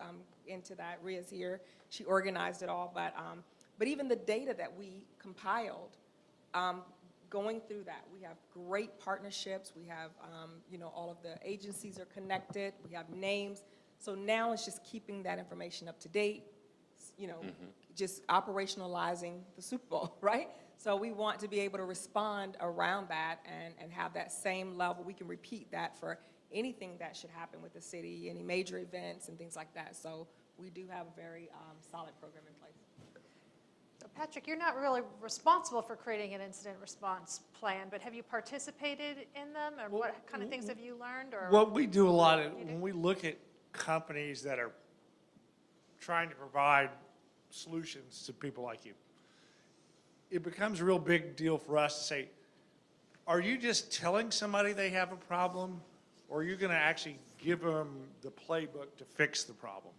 into that. Ria's here. She organized it all. But even the data that we compiled, going through that, we have great partnerships. We have, all of the agencies are connected. We have names. So now it's just keeping that information up to date, just operationalizing the Super Bowl, right? So we want to be able to respond around that and have that same level. We can repeat that for anything that should happen with the city, any major events and things like that. So we do have a very solid program in place. So Patrick, you're not really responsible for creating an incident response plan, but have you participated in them, or what kind of things have you learned? Or What we do a lot of, when we look at companies that are trying to provide solutions to people like you, it becomes a real big deal for us to say, are you just telling somebody they have a problem, or are you going to actually give them the playbook to fix the problem?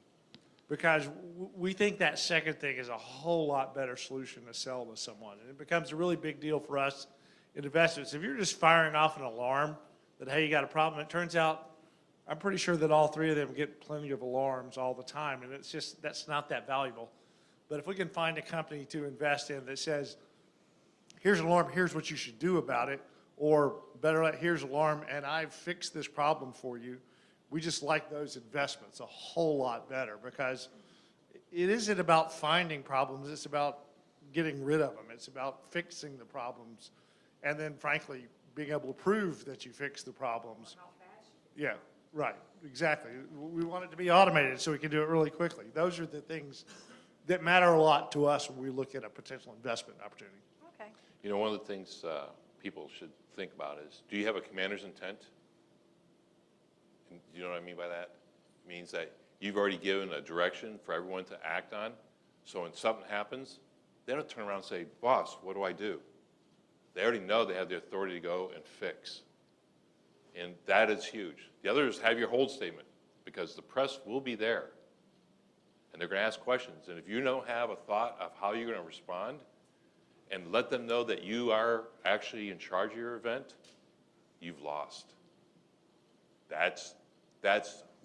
Because we think that second thing is a whole lot better solution to sell to someone. And it becomes a really big deal for us in investments. If you're just firing off an alarm that, hey, you got a problem, it turns out, I'm pretty sure that all 3 of them get plenty of alarms all the time. And it's just, that's not that valuable. But if we can find a company to invest in that says, here's an alarm, here's what you should do about it, or better yet, here's an alarm and I've fixed this problem for you, we just like those investments a whole lot better, because it isn't about finding problems, it's about getting rid of them. It's about fixing the problems, and then frankly, being able to prove that you fixed the problems. Yeah, right, exactly. We want it to be automated so we can do it really quickly. Those are the things that matter a lot to us when we look at a potential investment opportunity. okay. One of the things people should think about is, do you have a commander's intent? And you know what I mean by that? It means that you've already given a direction for everyone to act on. So when something happens, they don't turn around and say, boss, what do I do? They already know they have the authority to go and fix. And that is huge. The other is have your hold statement, because the press will be there. And they're going to ask questions. And if you don't have a thought of how you're going to respond, and let them know that you are actually in charge of your event, you've lost. That's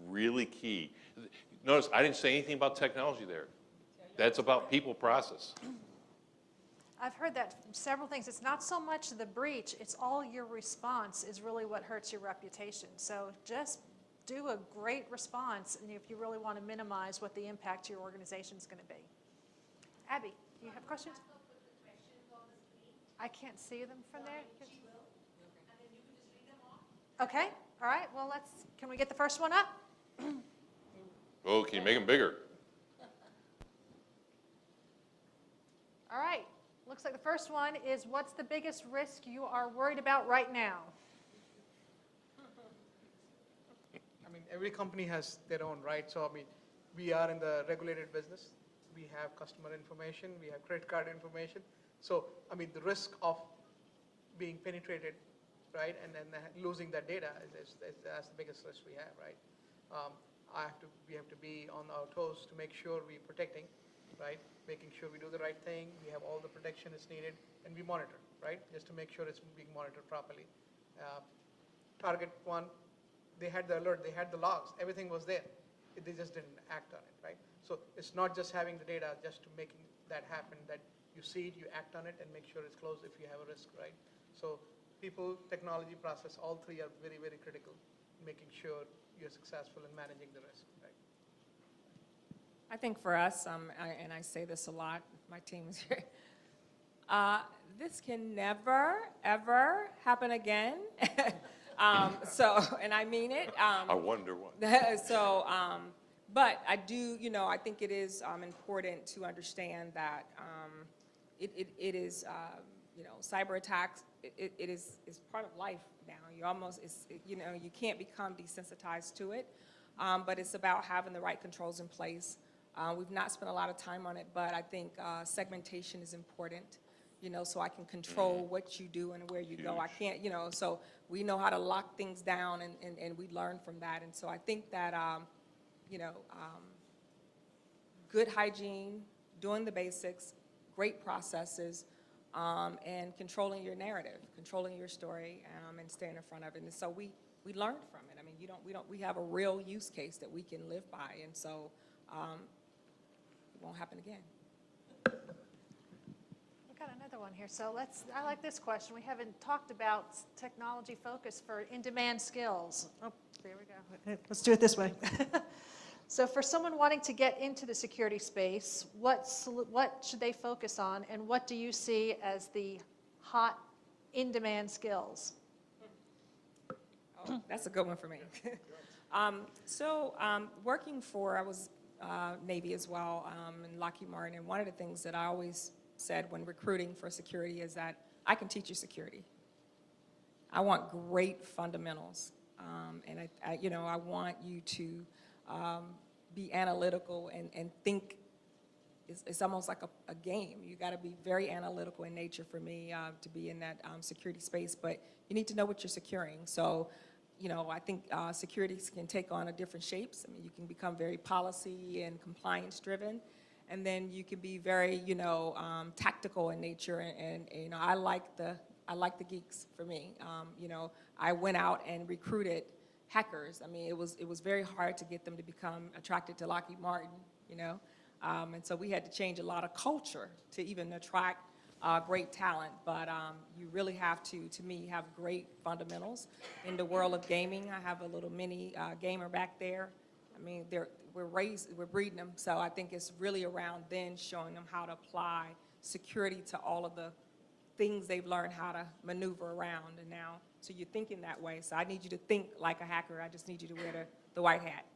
really key. Notice I didn't say anything about technology there. That's about people process. I've heard that from several things. It's not so much the breach, it's all your response is really what hurts your reputation. So just do a great response, and if you really want to minimize what the impact to your organization is going to be. Abby, do you have questions? I can't see them from there. Okay, all right, well, can we get the first one up? Oh, can you make them bigger? All right, looks like the first one is, what's the biggest risk you are worried about right now? I mean, every company has their own, right? So, I mean, we are in the regulated business. We have customer information, we have credit card information. So, I mean, the risk of being penetrated, right, and then losing that data that's the biggest risk we have, right? We have to be on our toes to make sure we're protecting, right? Making sure we do the right thing, we have all the protection that's needed, and we monitor, right? Just to make sure it's being monitored properly. Target one, they had the alert, they had the logs, everything was there. They just didn't act on it, right? So it's not just having the data, just to making that happen, that you see it, you act on it, and make sure it's closed if you have a risk, right? So people, technology, process, all 3 are very, very critical in making sure you're successful in managing the risk, right? I think for us, and I say this a lot, my team is here, This can never, ever happen again. And I mean it. I wonder what. But I do, I think it is important to understand that it is, cyber attacks, it is part of life now. You almost, you can't become desensitized to it, but it's about having the right controls in place. We've not spent a lot of time on it, but I think segmentation is important, so I can control what you do and where you go. I can't, so we know how to lock things down and we learn from that. And so I think that, good hygiene, doing the basics, great processes, and controlling your narrative, controlling your story, and staying in front of it. And so we learned from it. I mean, we have a real use case that we can live by, and so it won't happen again. We've got another one here. So I like this question. We haven't talked about technology focus for InDemand Skills. Oh, there we go. Let's do it this way. So for someone wanting to get into the security space, what should they focus on, and what do you see as the hot in-demand skills? Oh, that's a good one for me. Working for, I was Navy as well, in Lockheed Martin, and one of the things that I always said when recruiting for security is that I can teach you security. I want great fundamentals, and I want you to be analytical and think. It's almost like a game. You got to be very analytical in nature for me to be in that security space, but you need to know what you're securing. So, I think security can take on different shapes. I mean, you can become very policy and compliance driven, and then you can be very, tactical in nature. And I like the geeks for me. I went out and recruited hackers. I mean, it was very hard to get them to become attracted to Lockheed Martin, and so we had to change a lot of culture to even attract great talent. But you really have to me, have great fundamentals. In the world of gaming, I have a little mini gamer back there. I mean, we're breeding them. So I think it's really around then showing them how to apply security to all of the things they've learned how to maneuver around. And now, so you're thinking that way. So I need you to think like a hacker. I just need you to wear the white hat.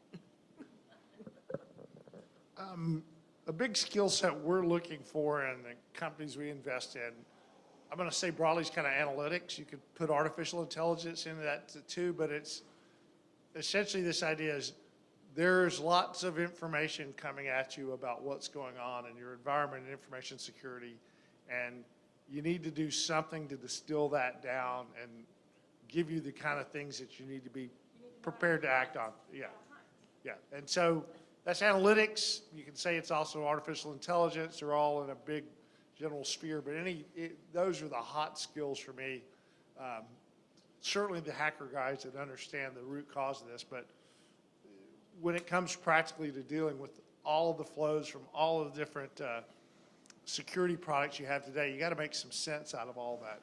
A big skill set we're looking for in the companies we invest in, I'm going to say broadly, is kind of analytics. You could put artificial intelligence into that too, but it's essentially this idea is there's lots of information coming at you about what's going on in your environment and information security, and you need to do something to distill that down and give you the kind of things that you need to be prepared to act on. Yeah, yeah, and so that's analytics. You can say it's also artificial intelligence. They're all in a big general sphere, but those are the hot skills for me. Certainly the hacker guys that understand the root cause of this, but when it comes practically to dealing with all of the flows from all of the different security products you have today, you got to make some sense out of all that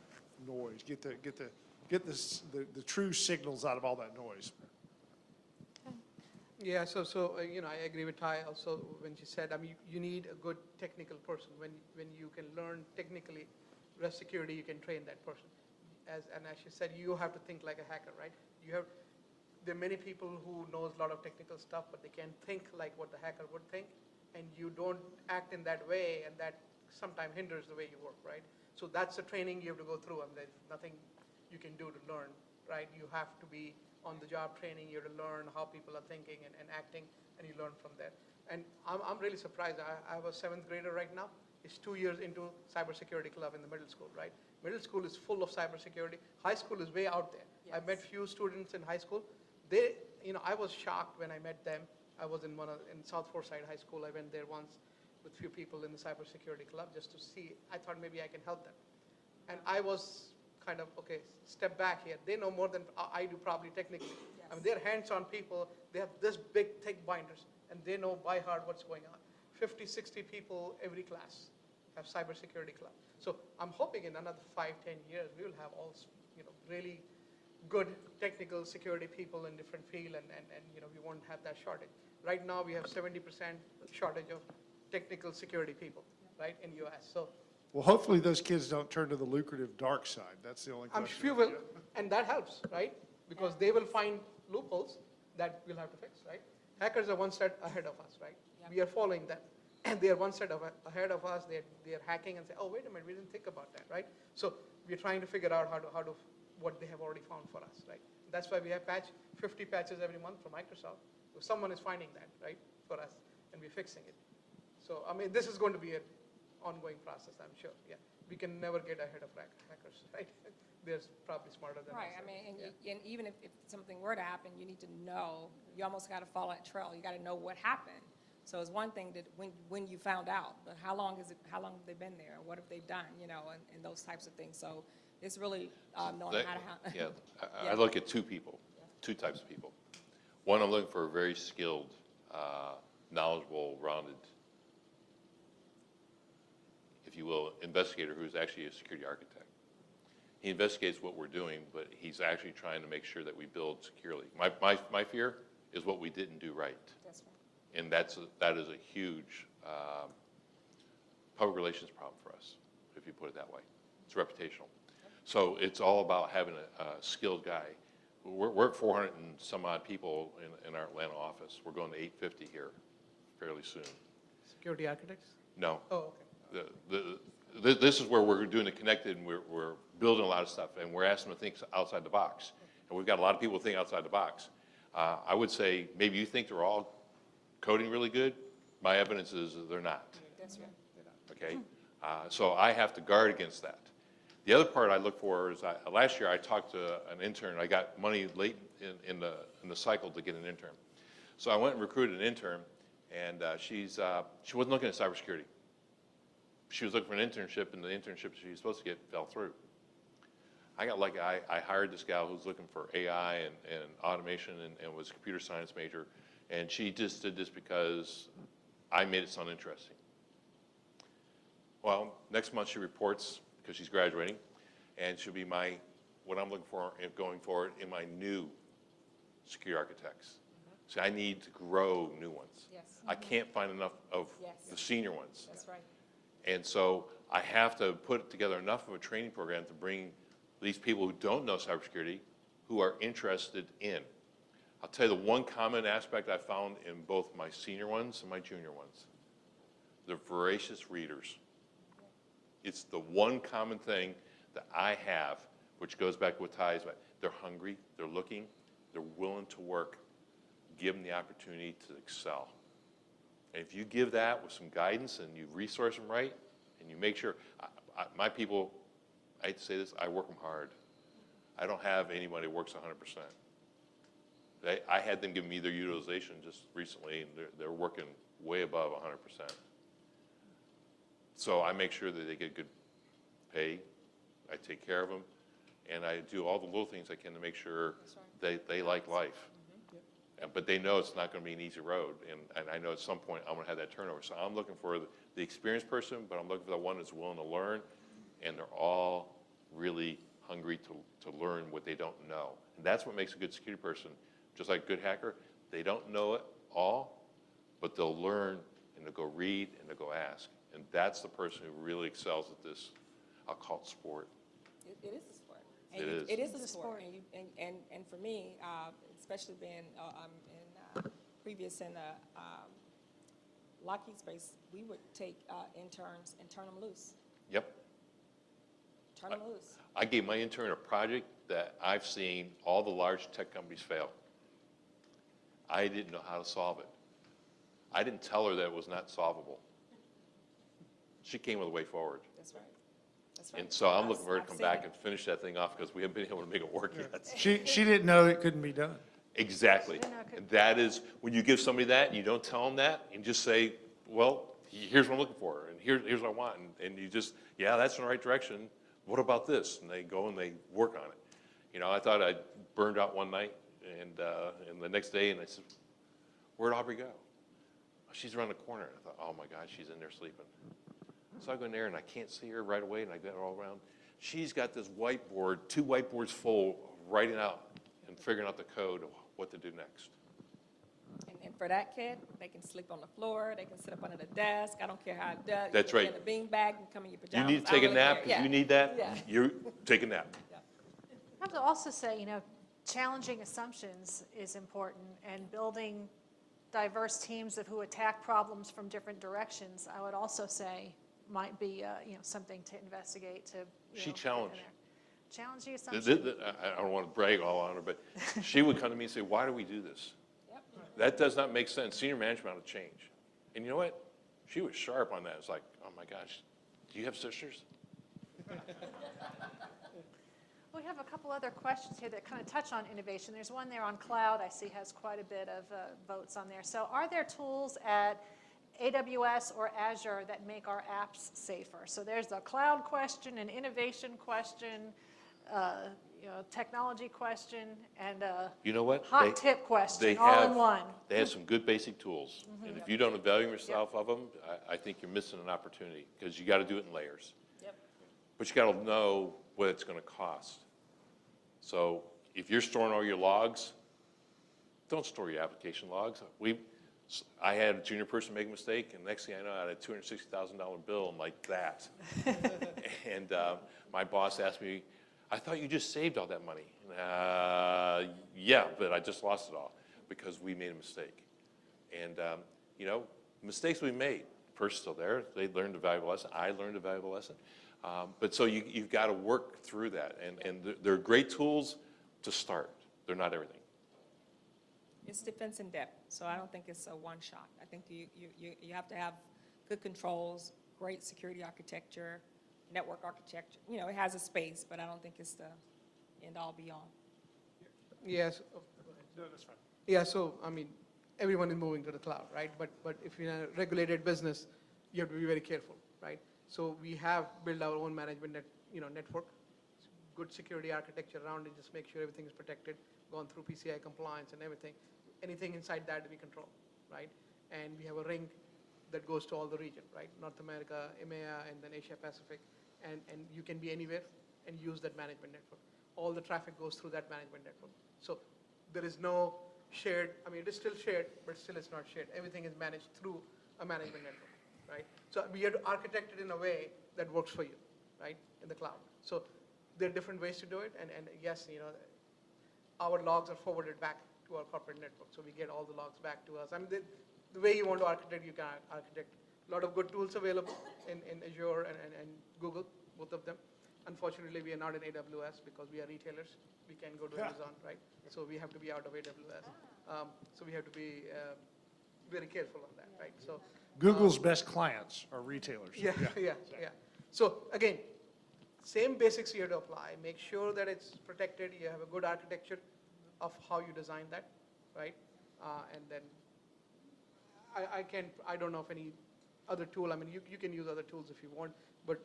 noise. Get the true signals out of all that noise. Yeah, so I agree with Ty also when she said, I mean, you need a good technical person. When you can learn technically REST security, you can train that person. As she said, you have to think like a hacker, right? There are many people who knows a lot of technical stuff, but they can't think like what the hacker would think, and you don't act in that way, and that sometimes hinders the way you work, right? So that's the training you have to go through, and there's nothing you can do to learn, right? You have to be on-the-job training. You have to learn how people are thinking and acting, and you learn from there. And I'm really surprised. I have a 7th grader right now. He's 2 years into cybersecurity club in the middle school, right? Middle school is full of cybersecurity. High school is way out there. Yes. I met few students in high school. I was shocked when I met them. I was in South Forsyth High School. I went there once with few people in the cybersecurity club just to see. I thought maybe I can help them. And I was kind of, okay, step back here. They know more than I do probably technically. Yes. I mean, they're hands-on people. They have this big, thick binders, and they know by heart what's going on. 50, 60 people every class have cybersecurity club. So I'm hoping in another 5, 10 years, we will have all, really good technical security people in different fields, and we won't have that shortage. Right now, we have 70% shortage of technical security people, right, in US. So Well, hopefully those kids don't turn to the lucrative dark side. That's the only I'm question. sure will, and that helps, right? Because they will find loopholes that we'll have to fix, right? Hackers are one step ahead of us, right? We are following them, and they are one step ahead of us. They are hacking and say, oh, wait a minute, we didn't think about that, right? So we're trying to figure out what they have already found for us, right? That's why we have 50 patches every month from Microsoft. So someone is finding that, right, for us, and we're fixing it. So, I mean, this is going to be an ongoing process, I'm sure, yeah. We can never get ahead of hackers, right? They're probably smarter than us. Right, I mean, and even if something were to happen, you need to know, you almost got to follow that trail. You got to know what happened. So it's one thing that when you found out, but how long have they been there? What have they done, you know, and those types of things. So it's really knowing how to. Yeah, I look at two types of people. One, I'm looking for a very skilled, knowledgeable, rounded, if you will, investigator who's actually a security architect. He investigates what we're doing, but he's actually trying to make sure that we build securely. My fear is what we didn't do right. That's right. And that is a huge public relations problem for us, if you put it that way. It's reputational. So it's all about having a skilled guy. We're at 400 and some odd people in our Atlanta office. We're going to 850 here fairly soon. Security architects? No. Oh, okay. This is where we're doing it connected, and we're building a lot of stuff, and we're asking them to think outside the box. And we've got a lot of people think outside the box. I would say maybe you think they're all coding really good. My evidence is that they're not. That's right. Okay? So I have to guard against that. The other part I look for is, last year I talked to an intern. I got money late in the cycle to get an intern. So I went and recruited an intern, and she wasn't looking at cybersecurity. She was looking for an internship, and the internship she was supposed to get fell through. I got lucky. I hired this gal who was looking for AI and automation and was a computer science major, and she just did this because I made it sound interesting. Well, next month she reports, because she's graduating, and she'll be what I'm looking for going forward in my new security architects. So I need to grow new ones. Yes. I can't find enough of the senior ones. That's right. And so I have to put together enough of a training program to bring these people who don't know cybersecurity, who are interested in. I'll tell you the one common aspect I found in both my senior ones and my junior ones. They're voracious readers. It's the one common thing that I have, which goes back to what Ty is about. They're hungry, they're looking, they're willing to work. Give them the opportunity to excel. And if you give that with some guidance and you resource them right, and you make sure, my people, I hate to say this, I work them hard. I don't have anybody who works 100%. I had them give me their utilization just recently, and they're working way above 100%. So I make sure that they get good pay, I take care of them, and I do all the little things I can to make sure they like life. But they know it's not going to be an easy road, and I know at some point I'm going to have that turnover. So I'm looking for the experienced person, but I'm looking for the one that's willing to learn, and they're all really hungry to learn what they don't know. And that's what makes a good security person. Just like a good hacker, they don't know it all, but they'll learn, and they'll go read, and they'll go ask. And that's the person who really excels at this, I'll call it sport. It is a sport. It is. It is a sport. And for me, especially being previous in the Lockheed space, we would take interns and turn them loose. Yep. Turn them loose. I gave my intern a project that I've seen all the large tech companies fail. I didn't know how to solve it. I didn't tell her that it was not solvable. She came with a way forward. That's right. That's right. And so I'm looking for her to I've come seen back it. and finish that thing off because we haven't been able to make it work yet. She didn't know it couldn't be done. Exactly. And that is, when you give somebody that and you don't tell them that, and just say, well, here's what I'm looking for, and here's what I want, and you just, yeah, that's in the right direction. What about this? And they go and they work on it. You know, I thought I burned out one night, and the next day, and I said, where'd Aubrey go? She's around the corner. I thought, oh my God, she's in there sleeping. So I go in there and I can't see her right away, and I get her all around. She's got this whiteboard, 2 whiteboards full, writing out and figuring out the code of what to do next. And for that kid, they can sleep on the floor, they can sit up under the desk, I don't care how it does. That's You right. can get in a beanbag and come in your You pajamas. need to I don't take a really nap, care. because Yeah. you need that, Yeah. you take a nap. I have to also say, challenging assumptions is important, and building diverse teams of who attack problems from different directions, I would also say might be, something to investigate to, She get in challenged. there. Challenge the assumption. I don't want to brag all on her, but she would come to me and say, why do we do this? That does not make sense. Senior management ought to change. And you know what? She was sharp on that. It's like, oh my gosh, do you have sisters? We have a couple other questions here that kind of touch on innovation. There's one there on cloud I see has quite a bit of votes on there. So are there tools at AWS or Azure that make our apps safer? So there's a cloud question, an innovation question, technology question, and a You know what? hot tip question, They all have, in one. they have some good basic tools. And if you don't avail yourself of them, I think you're missing an opportunity, because you got to do it in layers. Yep. But you got to know what it's going to cost. So if you're storing all your logs, don't store your application logs. I had a junior person make a mistake, and next thing I know, I had a $260,000 bill. I'm like, that. And my boss asked me, I thought you just saved all that money. Yeah, but I just lost it all because we made a mistake. And, mistakes we made. The person's still there. They learned a valuable lesson. I learned a valuable lesson. But so you've got to work through that. And they're great tools to start. They're not everything. It's defense in depth, so I don't think it's a one shot. I think you have to have good controls, great security architecture, network architecture. It has a space, but I don't think it's the end all be all. Yes. No, that's fine. Yeah, so, everyone is moving to the cloud, right? But if you're in a regulated business, you have to be very careful, right? So we have built our own management network, good security architecture around it, just make sure everything is protected, gone through PCI compliance and everything. Anything inside that we control, right? And we have a ring that goes to all the region, right? North America, EMEA, and then Asia Pacific. And you can be anywhere and use that management network. All the traffic goes through that management network. So there is no shared, it is still shared, but still it's not shared. Everything is managed through a management network, right? So we have to architect it in a way that works for you, right, in the cloud. So there are different ways to do it, and yes, our logs are forwarded back to our corporate network, so we get all the logs back to us. The way you want to architect, you can architect. A lot of good tools available in Azure and Google, both of them. Unfortunately, we are not in AWS because we are retailers. We can't go to Amazon, right? So we have to be out of AWS. So we have to be very careful on that, right? So Google's best clients are retailers. yeah. So again, same basics you have to apply. Make sure that it's protected. You have a good architecture of how you design that, right? And then I don't know of any other tool. You can use other tools if you want, but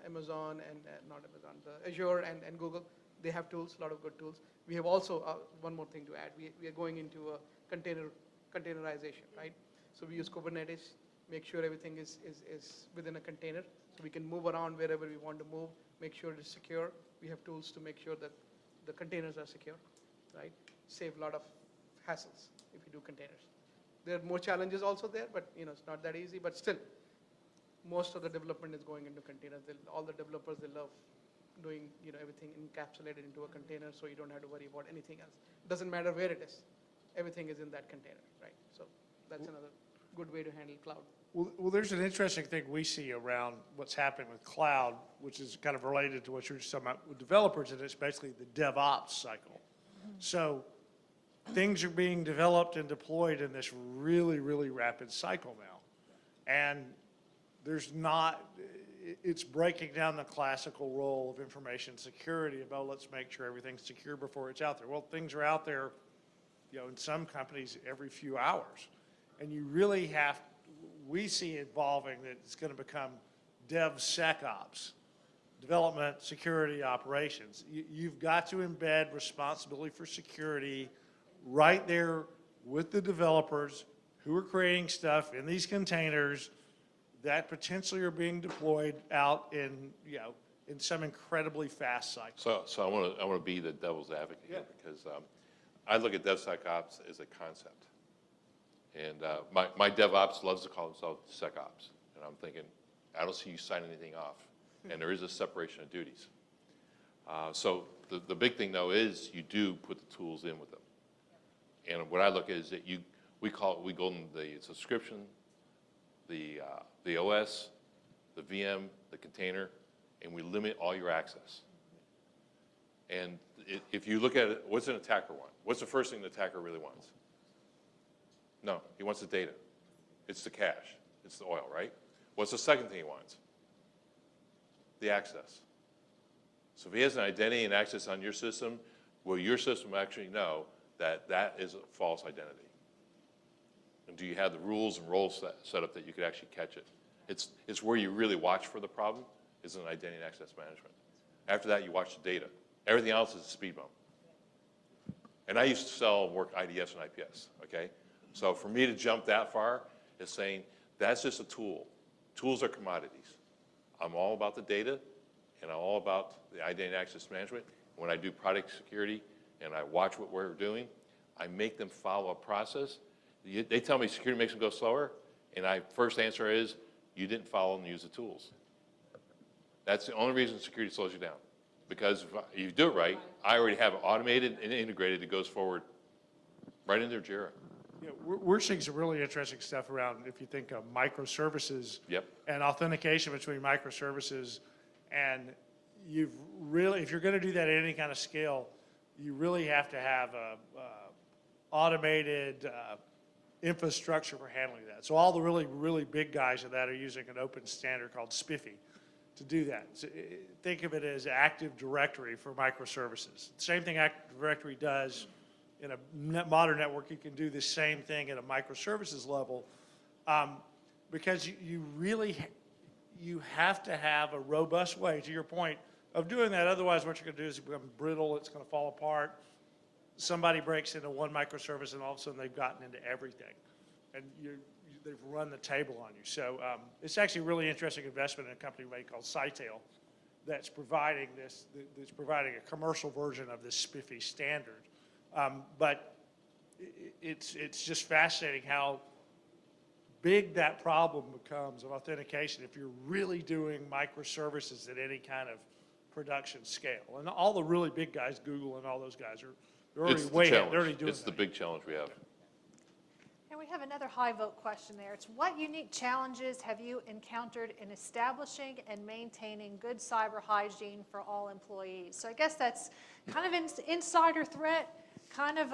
Amazon and not Amazon, the Azure and Google, they have tools, a lot of good tools. We have also, one more thing to add, we are going into a containerization, right? So we use Kubernetes, make sure everything is within a container, so we can move around wherever we want to move, make sure it's secure. We have tools to make sure that the containers are secure, right? Save a lot of hassles if you do containers. There are more challenges also there, but it's not that easy, but still, most of the development is going into containers. All the developers, they love doing everything encapsulated into a container, so you don't have to worry about anything else. It doesn't matter where it is. Everything is in that container, right? So that's another good way to handle cloud. Well, there's an interesting thing we see around what's happening with cloud, which is kind of related to what you were just talking about with developers, and it's basically the DevOps cycle. So things are being developed and deployed in this really, really rapid cycle now. And it's breaking down the classical role of information security about let's make sure everything's secure before it's out there. Well, things are out there, in some companies every few hours. And you really we see evolving that it's going to become DevSecOps, development, security, operations. You've got to embed responsibility for security right there with the developers who are creating stuff in these containers that potentially are being deployed out in some incredibly fast cycle. So I want to be the devil's advocate here, because I look at DevSecOps as a concept. And my DevOps loves to call themselves SecOps. And I'm thinking, I don't see you sign anything off. And there is a separation of duties. So the big thing, though, is you do put the tools in with them. And what I look at is that we go in the subscription, the OS, the VM, the container, and we limit all your access. And if you look at it, what's an attacker want? What's the first thing the attacker really wants? No, he wants the data. It's the cache. It's the oil, right? What's the second thing he wants? The access. So if he has an identity and access on your system, will your system actually know that that is a false identity? And do you have the rules and roles set up that you could actually catch it? It's where you really watch for the problem, is in identity and access management. After that, you watch the data. Everything else is a speed bump. And I used to sell and work IDS and IPS, okay? So for me to jump that far is saying, that's just a tool. Tools are commodities. I'm all about the data, and I'm all about the identity and access management. When I do product security and I watch what we're doing, I make them follow a process. They tell me security makes them go slower, and my first answer is, you didn't follow and use the tools. That's the only reason security slows you down. Because if you do it right, I already have it automated and integrated that goes forward right into Jira. Yeah, we're seeing some really interesting stuff around, if you think of microservices. Yep. And authentication between microservices. And you've really, if you're going to do that at any kind of scale, you really have to have a automated infrastructure for handling that. So all the really, really big guys of that are using an open standard called SPIFFE to do that. So think of it as Active Directory for microservices. Same thing Active Directory does in a modern network. You can do the same thing at a microservices level, because you really have to have a robust way, to your point, of doing that. Otherwise, what you're going to do is become brittle. It's going to fall apart. Somebody breaks into one microservice, and all of a sudden they've gotten into everything, and they've run the table on you. So it's actually a really interesting investment in a company called Cytel that's providing a commercial version of this SPIFFE standard. But it's just fascinating how big that problem becomes of authentication if you're really doing microservices at any kind of production scale. And all the really big guys, Google and all those guys, they're already way ahead. They're already doing It's the big challenge we have. And we have another high vote question there. It's what unique challenges have you encountered in establishing and maintaining good cyber hygiene for all employees? So I guess that's kind of an insider threat, kind of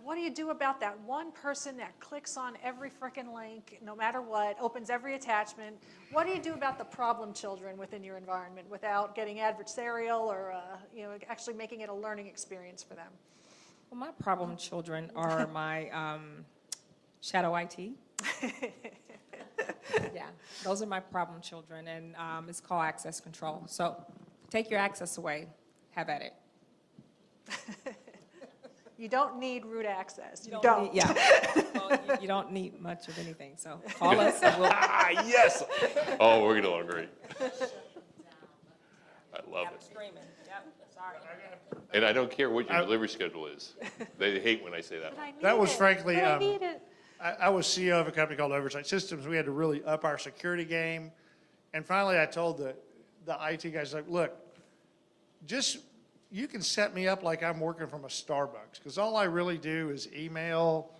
what do you do about that one person that clicks on every frickin' link, no matter what, opens every attachment? What do you do about the problem children within your environment without getting adversarial or actually making it a learning experience for them? Well, my problem children are my shadow IT. Yeah, those are my problem children, and it's called access control. So take your access away, have at it. You don't need root access. You Need- don't. yeah. Well, you don't need much of anything, so call us and we'll. Yes! Oh, we're going to learn great. I love it. Screaming, yep, sorry. And I don't care what your delivery schedule is. They hate when I say that. But I need That was it. frankly, But I need it. I was CEO of a company called Oversight Systems. We had to really up our security game. And finally, I told the IT guys, like, look, you can set me up like I'm working from a Starbucks, because all I really do is email.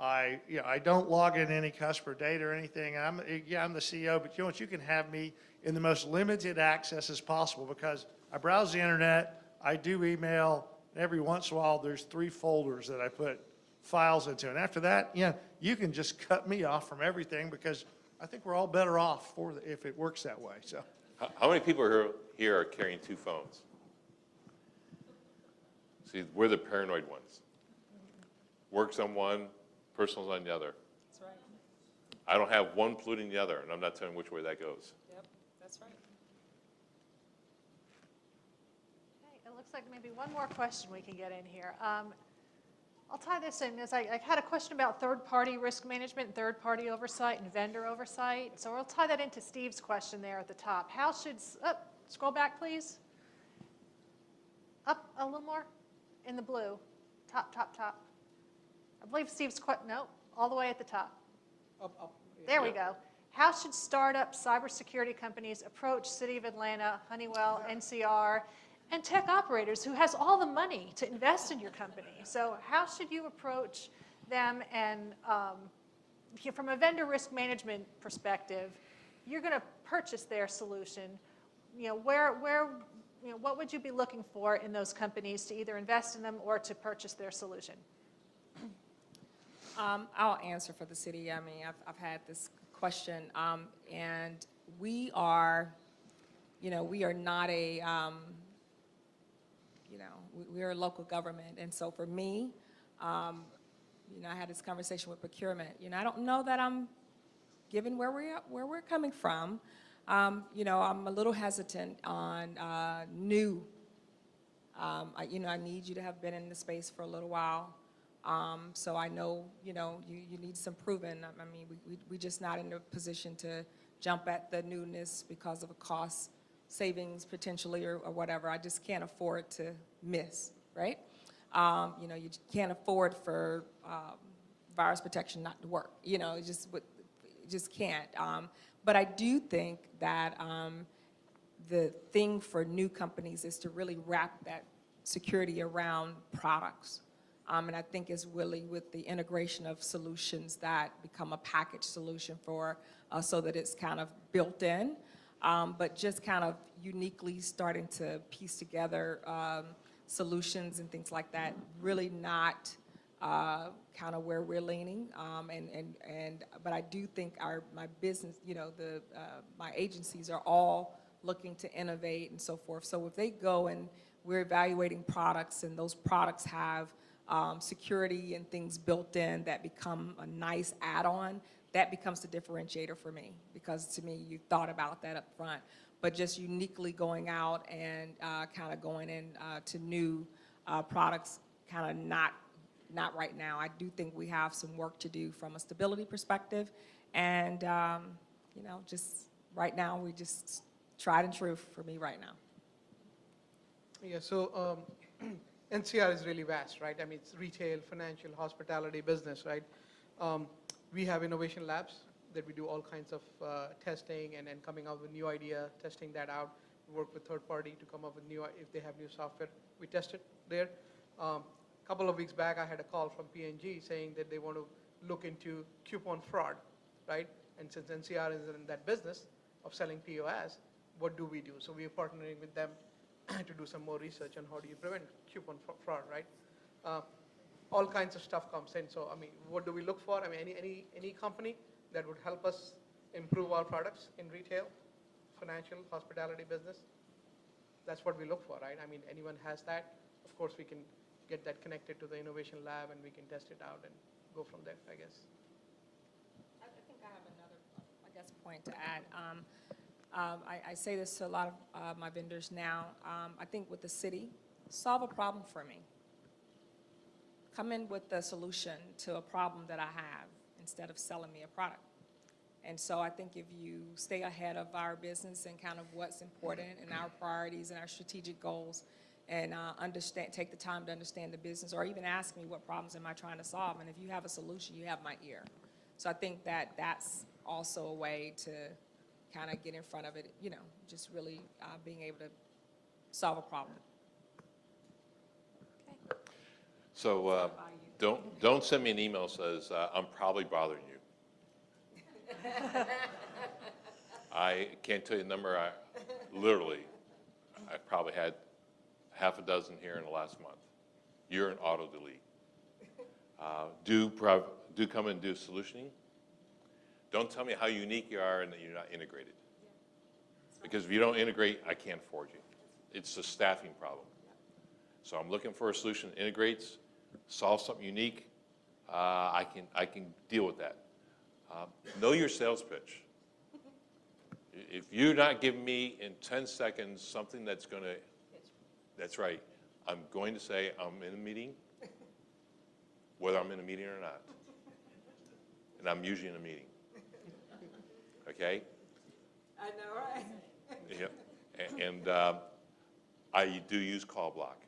I don't log in any customer data or anything. I'm the CEO, but you know what? You can have me in the most limited access as possible, because I browse the internet, I do email, and every once in a while there's 3 folders that I put files into. And after that, you can just cut me off from everything, because I think we're all better off if it works that way. So, How many people here are carrying 2 phones? See, we're the paranoid ones. Work's on one, personal's on the other. That's right. I don't have one polluting the other, and I'm not telling which way that goes. Yep, that's right. Okay, it looks like maybe one more question we can get in here. I'll tie this in, as I had a question about third-party risk management, third-party oversight, and vendor oversight. So we'll tie that into Steve's question there at the top. How should, scroll back, please. Up a little more, in the blue, top. I believe Steve's no, all the way at the top. Up. There we go. How should startup cybersecurity companies approach City of Atlanta, Honeywell, NCR, and tech operators who has all the money to invest in your company? So how should you approach them? And from a vendor risk management perspective, you're going to purchase their solution. What would you be looking for in those companies to either invest in them or to purchase their solution? I'll answer for the city. I mean, I've had this question, and we are not a, we're a local government, and so for me, I had this conversation with procurement. I don't know that I'm, given where we're coming from, I'm a little hesitant on new. I need you to have been in the space for a little while. So I know, you need some proven. I mean, we're just not in a position to jump at the newness because of a cost savings potentially or whatever. I just can't afford to miss, right? You can't afford for virus protection not to work. It just can't. But I do think that the thing for new companies is to really wrap that security around products. And I think it's really with the integration of solutions that become a package solution for, so that it's kind of built in, but just kind of uniquely starting to piece together solutions and things like that, really not kind of where we're leaning. But I do think my business, my agencies are all looking to innovate and so forth. So if they go and we're evaluating products and those products have security and things built in that become a nice add-on, that becomes the differentiator for me, because to me, you thought about that up front. But just uniquely going out and kind of going in to new products, kind of not right now. I do think we have some work to do from a stability perspective, and just right now, we just tried and true for me right now. Yeah, so NCR is really vast, right? I mean, it's retail, financial, hospitality, business, right? We have innovation labs that we do all kinds of testing and then coming out with new idea, testing that out. We work with third party to come up with if they have new software, we test it there. A couple of weeks back, I had a call from P&G saying that they want to look into coupon fraud, right? And since NCR is in that business of selling POS, what do we do? So we are partnering with them to do some more research on how do you prevent coupon fraud, right? All kinds of stuff comes in. So, I mean, what do we look for? I mean, any company that would help us improve our products in retail, financial, hospitality business, that's what we look for, right? I mean, anyone has that. Of course, we can get that connected to the innovation lab and we can test it out and go from there, I guess. I think I have another, point to add. I say this to a lot of my vendors now. I think with the city, solve a problem for me. Come in with the solution to a problem that I have instead of selling me a product. And so I think if you stay ahead of our business and kind of what's important and our priorities and our strategic goals, and take the time to understand the business, or even ask me what problems am I trying to solve, and if you have a solution, you have my ear. So I think that that's also a way to kind of get in front of it, just really being able to solve a problem. Okay. So don't send me an email that says, I'm probably bothering you. I can't tell you the number. I probably had half a dozen here in the last month. You're an auto delete. Do come and do solutioning. Don't tell me how unique you are and that you're not integrated. Because if you don't integrate, I can't afford you. It's a staffing problem. So I'm looking for a solution that integrates, solves something unique. I can deal with that. Know your sales pitch. If you're not giving me in 10 seconds something that's right, I'm going to say I'm in a meeting, whether I'm in a meeting or not. And I'm usually in a meeting. Okay? I know, right? Yeah. And I do use call block.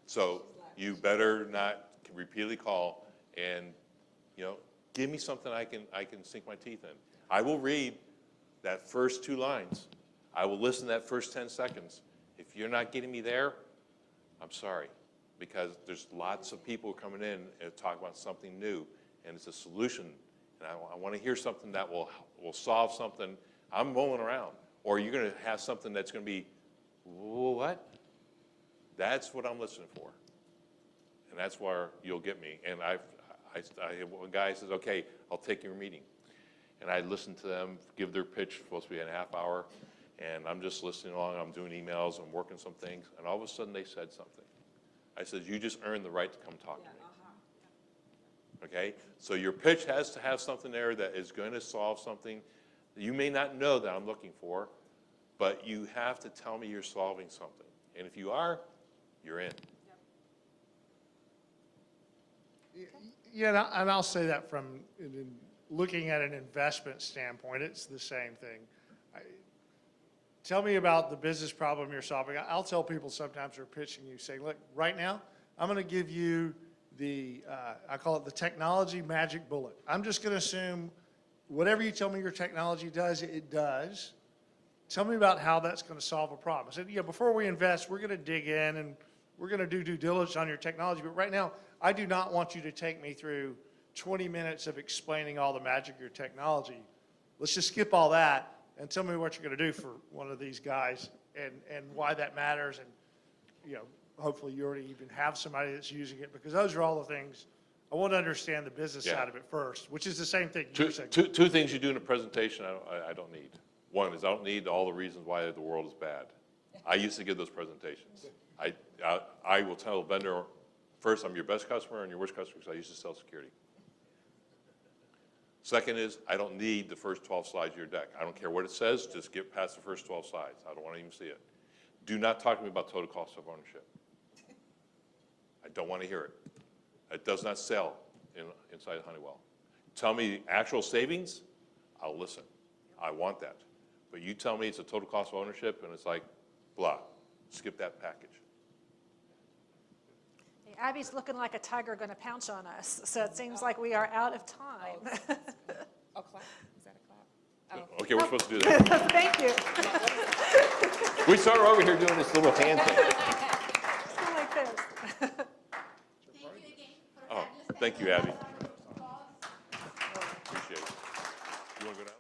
So you better not repeatedly call and You know, give me something I can sink my teeth in. I will read that first 2 lines. I will listen to that first 10 seconds. If you're not getting me there, I'm sorry, because there's lots of people coming in and talk about something new, and it's a solution. And I want to hear something that will solve something. I'm mulling around. Or you're going to have something that's going to be, what? That's what I'm listening for. And that's where you'll get me. And I one guy says, okay, I'll take your meeting. And I listen to them give their pitch, supposed to be in a half hour. And I'm just listening along. I'm doing emails. I'm working some things. And all of a sudden, they said something. I said, you just earned the right to come talk to me. Okay? So your pitch has to have something there that is going to solve something that you may not know that I'm looking for, but you have to tell me you're solving something. And if you are, you're in. Yeah, and I'll say that from looking at an investment standpoint, it's the same thing. Tell me about the business problem you're solving. I'll tell people sometimes who are pitching you, saying, look, right now, I'm going to give you the, I call it the technology magic bullet. I'm just going to assume whatever you tell me your technology does, it does. Tell me about how that's going to solve a problem. I said, yeah, before we invest, we're going to dig in and we're going to do due diligence on your technology. But right now, I do not want you to take me through 20 minutes of explaining all the magic of your technology. Let's just skip all that and tell me what you're going to do for one of these guys and why that matters. And, you know, hopefully you already even have somebody that's using it, because those are all the things. I want to understand the business side of it first, which is the same thing you're saying. Two things you do in a presentation I don't need. One is I don't need all the reasons why the world is bad. I used to give those presentations. I will tell a vendor, first, I'm your best customer and your worst customer, because I used to sell security. Second is, I don't need the first 12 slides of your deck. I don't care what it says, just get past the first 12 slides. I don't want to even see it. Do not talk to me about total cost of ownership. I don't want to hear it. It does not sell inside Honeywell. Tell me actual savings, I'll listen. I want that. But you tell me it's a total cost of ownership and it's like, blah, skip that package. Hey, Abby's looking like a tiger going to pounce on us, so it seems like we are out of time. Oh, clap. Is that a clap? Okay, we're supposed to do that. Thank you. We started over here doing this little hand thing. Something like this. Oh, thank you, Abby. Appreciate it. You want to go down?